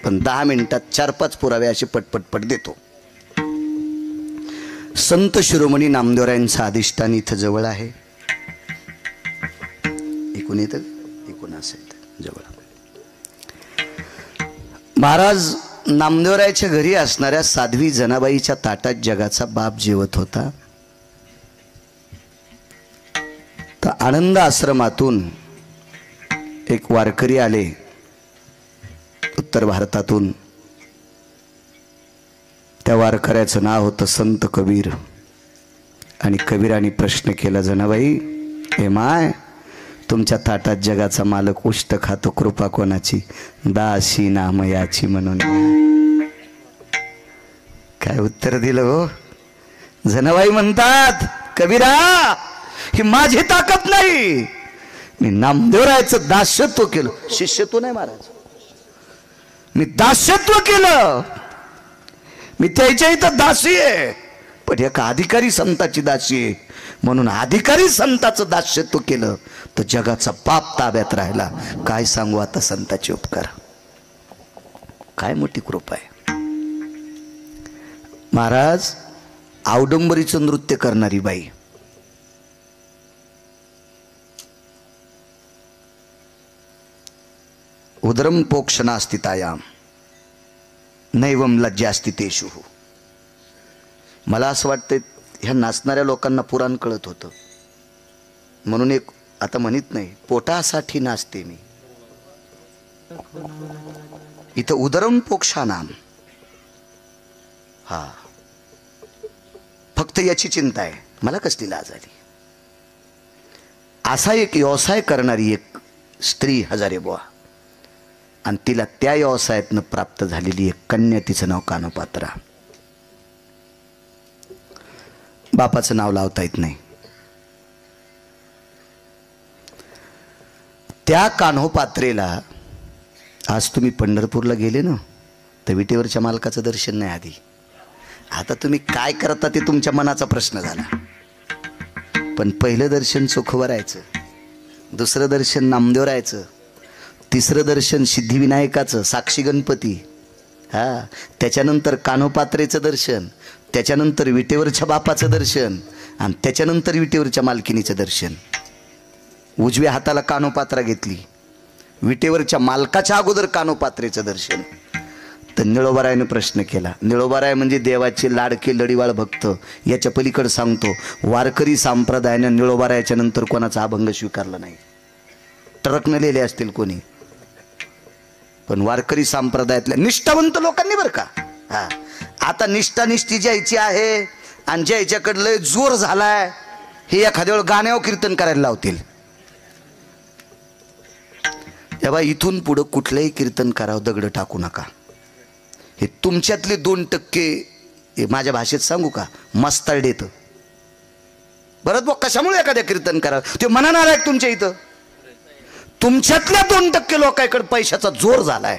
पण 10 मिनिटात 4-5 पुरावे असे पटपटपट देतो. संत शिरोमणी नामदेवरायांचं अधिष्ठान इथं जवळ आहे. इकून येतं, इकून असेल जवळ. महाराज नामदेवरायाच्या घरी असणाऱ्या साध्वी जनाबाईच्या ताटात जगाचा बाप जेवत होता. तर आनंद आश्रमातून एक वारकरी आले उत्तर भारतातून. त्या वारकऱ्याचं नाव होतं संत कबीर. आणि कबीराने प्रश्न केला, जनाबाई हे माय, तुमच्या ताटात जगाचा मालक उष्ट खातो, कृपा कोणाची? दासी नामयाची म्हणून. काय उत्तर दिलं हो? जनाबाई म्हणतात, कबीरा ही माझी ताकद नाही, मी नामदेवरायाचं दास्यत्व केलं. शिष्यत्व नाही महाराज, मी दास्यत्व केलं. मी त्याच्या इथं दासी आहे, पण एका अधिकारी संताची दासी आहे, म्हणून अधिकारी संताचं दास्यत्व केलं तर जगाचा पाप ताब्यात राहिला. काय सांगू आता संताचे उपकार, काय मोठी कृपा आहे. महाराज औडंबरीचं नृत्य करणारी बाई, उदरम पोक्ष नास्ति तायाम नैवम लज्जास्ति तेषु. मला असं वाटतं ह्या नाचणाऱ्या लोकांना पुराण कळत होतं, म्हणून एक आता म्हणत नाही, पोटासाठी नाचते मी. इथं उदरम पोक्षानाम, हा फक्त याची चिंता आहे, मला कसली लाज आली. असा एक व्यवसाय करणारी एक स्त्री हजारे बुवा, आणि तिला त्या व्यवसायातनं प्राप्त झालेली एक कन्या, तिचं नाव कानोपात्रा. बापाचं नाव लावता येत नाही. त्या कान्होपात्रेला आज तुम्ही पंढरपूरला गेले ना, तर विटेवरच्या मालकाचं दर्शन नाही आधी. आता तुम्ही काय करता ते तुमच्या मनाचा प्रश्न झाला. पण पहिलं दर्शन चोखवरायचं, दुसरं दर्शन नामदेवरायचं, तिसरं दर्शन सिद्धिविनायकाचं साक्षी गणपती, हा त्याच्यानंतर कान्होपात्रेचं दर्शन, त्याच्यानंतर विटेवरच्या बापाचं दर्शन, आणि त्याच्यानंतर विटेवरच्या मालकिनीचं दर्शन. उजव्या हाताला कान्होपात्रा घेतली, विटेवरच्या मालकाच्या अगोदर कान्होपात्रेचं दर्शन. तर निळोबारायाने प्रश्न केला. निळोबाराय म्हणजे देवाचे लाडके लढीवाळ भक्त. याच्या पलीकडे सांगतो, वारकरी संप्रदायानं निळोबारायाच्या नंतर कोणाचा अभंग स्वीकारला नाही. ट्रकनं लिहिले असतील कोणी, पण वारकरी संप्रदायातल्या निष्ठावंत लोकांनी बरं का. हा आता निष्ठानिष्ठी ज्याची आहे आणि ज्याच्याकडे लय जोर झालाय, हे एखाद्या वेळ गाण्यावर कीर्तन करायला लावतील. तेव्हा इथून पुढं कुठलंही कीर्तन करावं, दगड टाकू नका. हे तुमच्यातले 2% माझ्या भाषेत सांगू का, मस्ताड येतं. बरं बघ कशामुळे एखाद्या कीर्तन करावं, ते मनानं आलाय तुमच्या इथं. तुमच्यातल्या 2% लोकांकडे पैशाचा जोर झालाय,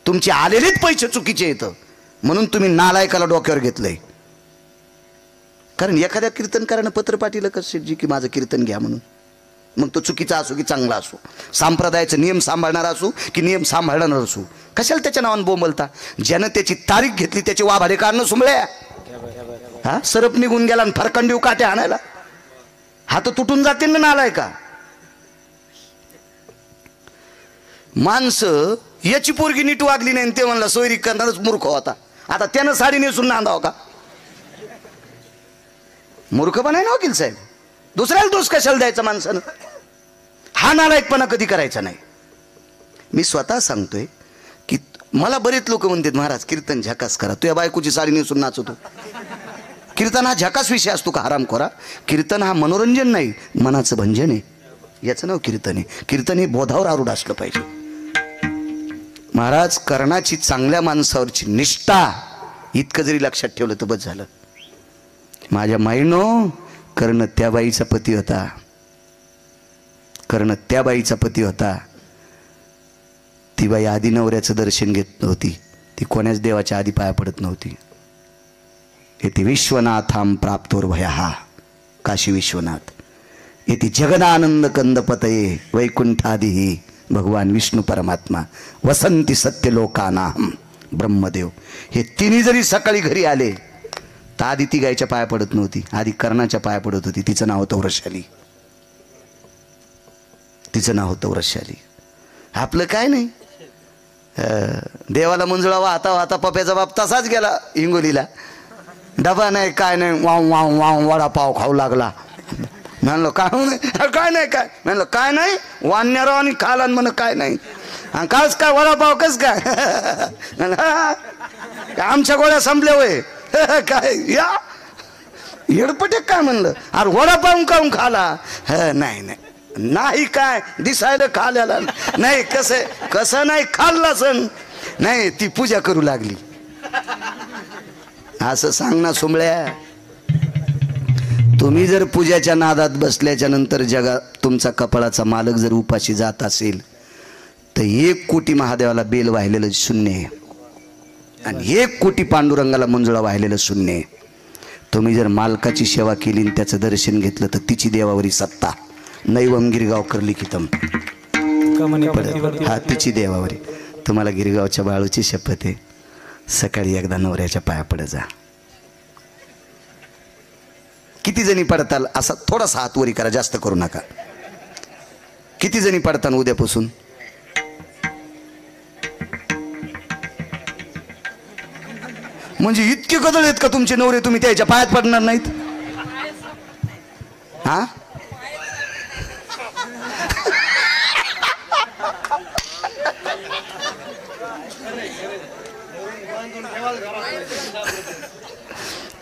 तुमचे आलेलेच पैसे चुकीचे येतं, म्हणून तुम्ही नालायकाला डोक्यावर घेतलंय. कारण एखाद्या कीर्तनकारानं पत्र पाठवलं कसं जी की माझं कीर्तन घ्या म्हणून, मग तो चुकीचा असो की चांगला असो, संप्रदायाचा नियम सांभाळणारा असो की नियम सांभाळणार असो, कशाला त्याच्या नावानं बोंबलता. ज्यानं त्याची तारीख घेतली त्याचे वाभाडे काढणं सुमळ्या. हा सरप निघून गेला आणि फरकंडीव काटे आणायला, हात तुटून जातील ना नालाय का. माणसं याची पोरगी नीट वागली नाही ते म्हणला सोयरी करणारच मूर्ख होता. आता त्यानं साडी नेसून नांदाव का, मूर्खपणा आहे ना वकील साहेब. दुसऱ्याला दोष कशाला द्यायचा माणसानं, हा नालायकपणा कधी करायचा नाही. मी स्वतः सांगतोय की मला बरेच लोक म्हणतात महाराज कीर्तन झकास करा, तुझ्या बायकोची साडी नेसून नाचतो. कीर्तन हा झकास विषय असतो का हरामखोरा? कीर्तन हा मनोरंजन नाही, मनाचं भंजन आहे, याचं नाव कीर्तन आहे. कीर्तन हे बोधावर आरूढ असलं पाहिजे. महाराज कर्णाची चांगल्या माणसावरची निष्ठा इतकं जरी लक्षात ठेवलं तर बस झालं. माझ्या माईनो, कर्ण त्या बाईचा पती होता, कर्ण त्या बाईचा पती होता. ती बाई आधी नवऱ्याचं दर्शन घेत नव्हती, ती कोण्याच देवाच्या आधी पाया पडत नव्हती. येथे विश्वनाथाम प्राप्तोर भया, काशी विश्वनाथ. येथे जगदानंद कंदपतये वैकुंठादिही भगवान विष्णू परमात्मा, वसंती सत्य लोकानाम, ब्रह्मदेव, हे तिन्ही जरी सकाळी घरी आले तर आधी ती गायच्या पाया पडत नव्हती, आधी कर्णाच्या पाया पडत होती. तिचं नाव होतं वृषाली, तिचं नाव होतं वृषाली. आपलं काय नाही, देवाला मंजुळा वाहता वाहता पप्याचा बाप तसाच गेला हिंगोलीला. डबा नाही काय नाही, वाव वाव वाव वडापाव खाऊ लागला. म्हणलं काय नाही, काय नाही, काय म्हणलं काय नाही, वाण्याराव आणि खाला म्हण काय नाही, काच काय वडापाव कस काय. आमच्या गोळ्या संपल्या होय. काय या येडपटे काय म्हणलं, अरे वडापाव काऊन खाला. नाही नाही नाही, काय दिसायला खाल्याला नाही, कसं कसं नाही खाल्ला सण नाही, ती पूजा करू लागली. असं सांग ना सोमळ्या. तुम्ही जर पूजाच्या नादात बसल्याच्या नंतर जगात तुमचा कपाळाचा मालक जर उपाशी जात असेल तर 1 कोटी महादेवाला बेल वाहिलेलं शून्य आहे आणि 1 कोटी पांडुरंगाला मंजुळा वाहिलेलं शून्य आहे. तुम्ही जर मालकाची सेवा केली आणि त्याचं दर्शन घेतलं तर तिची देवावरी सत्ता. नैवम गिरगावकर लिखितम, हा तिची देवावरी. तुम्हाला गिरगावच्या बाळूची शपथ आहे, सकाळी एकदा नवऱ्याच्या पाया पडत जा. किती जणी पडताल, असा थोडासा हात वरी करा, जास्त करू नका. किती जणी पडताल उद्यापासून? म्हणजे इतके कदळ आहेत का तुमचे नवरे, तुम्ही त्याच्या पायात पडणार नाहीत? हा,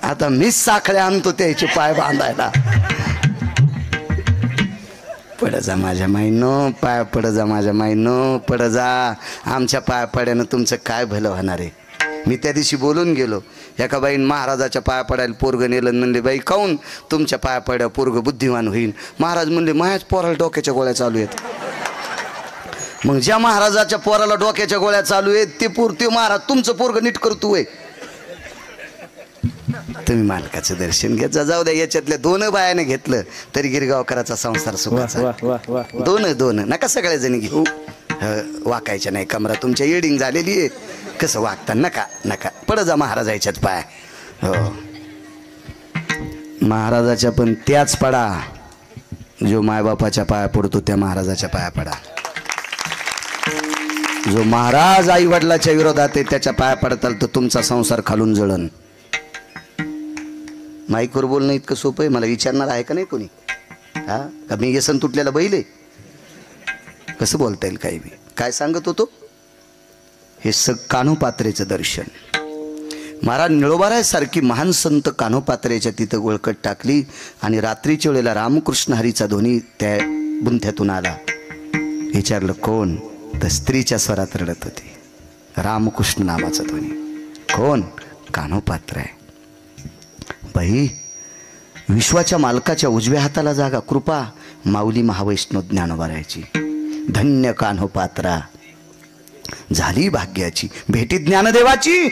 आता मीच साखळ्या आणतो त्याचे पाय बांधायला. पड जा माझ्या माईनो, पाय पड जा माझ्या माईनो, पड जा. आमच्या पाया पड्यानं तुमचं काय भलं होणार आहे. मी त्या दिवशी बोलून गेलो, एका बाईन महाराजाच्या पाया पडायला पोरग नेलं. म्हणले बाई काऊन? तुमच्या पाया पड्या पोरग बुद्धिमान होईल. महाराज म्हणले माझ्याच पोराला डोक्याच्या गोळ्या चालू आहेत. मग ज्या महाराजाच्या पोराला डोक्याच्या गोळ्या चालू आहेत ते महाराज तुमचं पोरग नीट करतोय. तुम्ही मालकाचं दर्शन घेत जा. जाऊ द्या, याच्यातल्या 2 बायाने घेतलं तरी गिरगावकराचा संसार सुखाचा. 2 नका सगळ्या जणी घेऊ. वाकायच्या नाही कमरा, तुमच्या येडिंग झालेली आहे. कसं वागता, नका नका. पड जा महाराजाच्याच पाय. हो, महाराजाच्या पण त्याच पडा जो मायबापाच्या पाया पडतो, त्या महाराजाच्या पाया पडा. जो महाराज आई वडिलाच्या विरोधात आहे त्याच्या पाया पडताल तर तुमचा संसार खालून जळण. माईकवर बोलणं इतकं सोपं आहे? मला विचारणार आहे का नाही कोणी? हा का मी व्यसन तुटलेला बैल आहे? कसं बोलता येईल काही बी? काय सांगत होतो? हे कान्होपात्रेचं दर्शन. महाराज निळोबारायसारखी महान संत कान्होपात्रेच्या तिथं गोळकट टाकली आणि रात्रीच्या वेळेला रामकृष्ण हरीचा ध्वनी त्या बुंथ्यातून आला. विचारलं कोण? तर स्त्रीच्या स्वरात रडत होती. रामकृष्ण नामाचा ध्वनी. कोण? कान्होपात्र आहे. बाई, विश्वाच्या मालकाच्या उजव्या हाताला जागा कृपा माऊली महावैष्णव ज्ञानोबारायची. धन्य कान्होपात्रा झाली भाग्याची, भेटी ज्ञानदेवाची.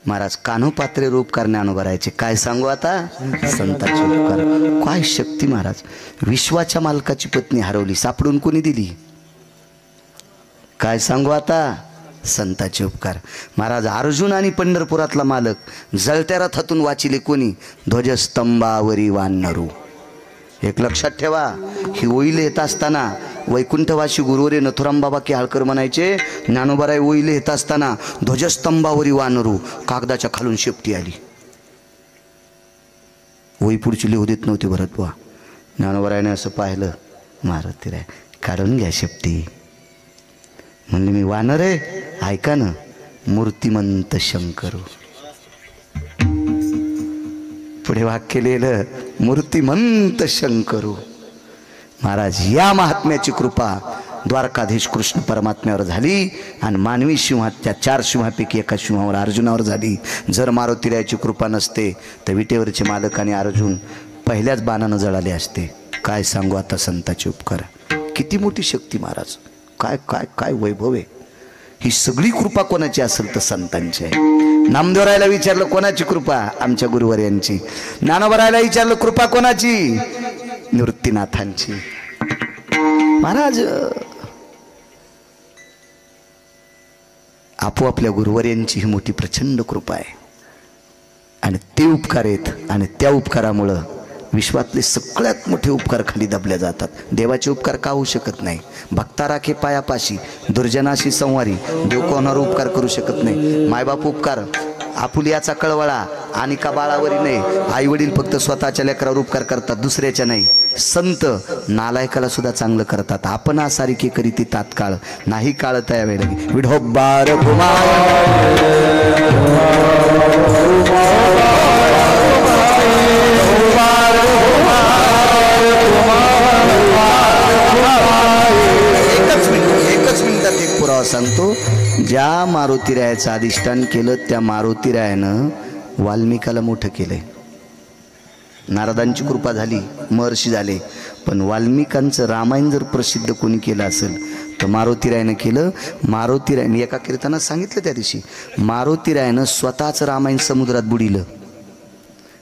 महाराज कान्होपात्रे रूपकार ज्ञानोबारायचे. काय सांगू आता? संतांचे उपकार. काय शक्ती महाराज. विश्वाच्या मालकाची पत्नी हरवली, सापडून कोणी दिली? काय सांगू आता? संतांचे उपकार. महाराज अर्जुन आणि पंढरपुरातला मालक जळत्या रथातून वाचिले कोणी? ध्वजस्तंभावरी वानरू. एक लक्षात ठेवा, ही ओईले येत असताना वैकुंठवासी गुरुवरे नथुराम बाबा केहाळकर म्हणायचे, ज्ञानोबाराय ओईले येत असताना ध्वजस्तंभावरी वानरू, कागदाच्या खालून शेपटी आली. ओई पुढची लिहू देत नव्हती भरत बुवा. ज्ञानोबारायने असं पाहिलं, महाराज तिराय काढून घ्या शेपटी. म्हणले मी वानर आहे? ऐका ना, मूर्तिमंत शंकरू. पुढे वाक्य लिहिलं, मूर्तिमंत शंकरू. महाराज या महात्म्याची कृपा द्वारकाधीश कृष्ण परमात्म्यावर झाली आणि मानवी सिंहात त्या 4 सिंहापैकी एका सिंहावर अर्जुनावर झाली. जर मारुतीरायाची कृपा नसते तर विटेवरचे मालक आणि अर्जुन पहिल्याच बाणानं जळाले असते. काय सांगू आता संतांचे उपकार. किती मोठी शक्ती महाराज. काय काय काय वैभव आहे. ही सगळी कृपा कोणाची असेल तर संतांची आहे. नामदेवरायला विचारलं कोणाची कृपा? आमच्या गुरुवर्यांची. ज्ञानोबारायला विचारलं कृपा कोणाची? निवृत्तीनाथांची. महाराज आपोआपल्या गुरुवर्यांची ही मोठी प्रचंड कृपा आहे आणि ते उपकार आहेत आणि त्या उपकारामुळं विश्वातले सगळ्यात मोठे उपकार खाली दाबले जातात. देवाचे उपकार का होऊ शकत नाही? भक्ता राखे पायापाशी दुर्जनाशी संवारी, देव कोणावर उपकार करू शकत नाही. मायबाप उपकार आपुलियाचा कळवळा आणि का बाळावरी नाही. आई वडील फक्त स्वतःच्या लेकरावर उपकार करतात, दुसऱ्याच्या नाही. संत नालायकाला सुद्धा चांगलं करतात. आपण सारिके करीती तात्काळ नाही काळ त्या वेळेला विढोबार एकच मिनिटात एक पुरावा सांगतो. ज्या मारुतीरायाचं अधिष्ठान केलं त्या मारुतीरायानं वाल्मिकाला मोठं केलंय. नारदांची कृपा झाली, महर्षी झाले, पण वाल्मिकांचं रामायण जर प्रसिद्ध कोणी केलं असेल तर मारुतीरायानं केलं. मारुतीरायानं एका कीर्तनात सांगितलं त्या दिवशी, मारुतीरायानं स्वतःचं रामायण समुद्रात बुडिलं.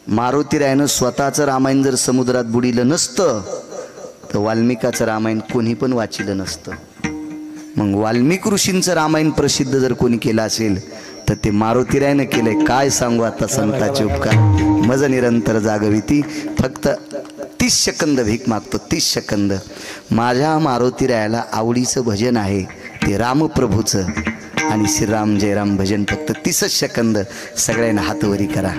मारुतीरायानं स्वतःचं रामायण जर समुद्रात बुडिलं नसतं तर वाल्मिकाचं रामायण कोणी पण वाचिलं नसतं. मग वाल्मिक ऋषींचं रामायण प्रसिद्ध जर कोणी केलं असेल तर ते मारुतीरायानं केलंय. काय सांगू आता संतांचे उपकार. मज निरंतर जागविती. फक्त 30 सेकंद भीक मागतो, 30 सेकंद. माझ्या मारुतीरायाला आवडीचं भजन आहे ते रामप्रभूचं आणि श्रीराम जयराम भजन. फक्त 30 सेकंद सगळ्यांना हातवरी करा.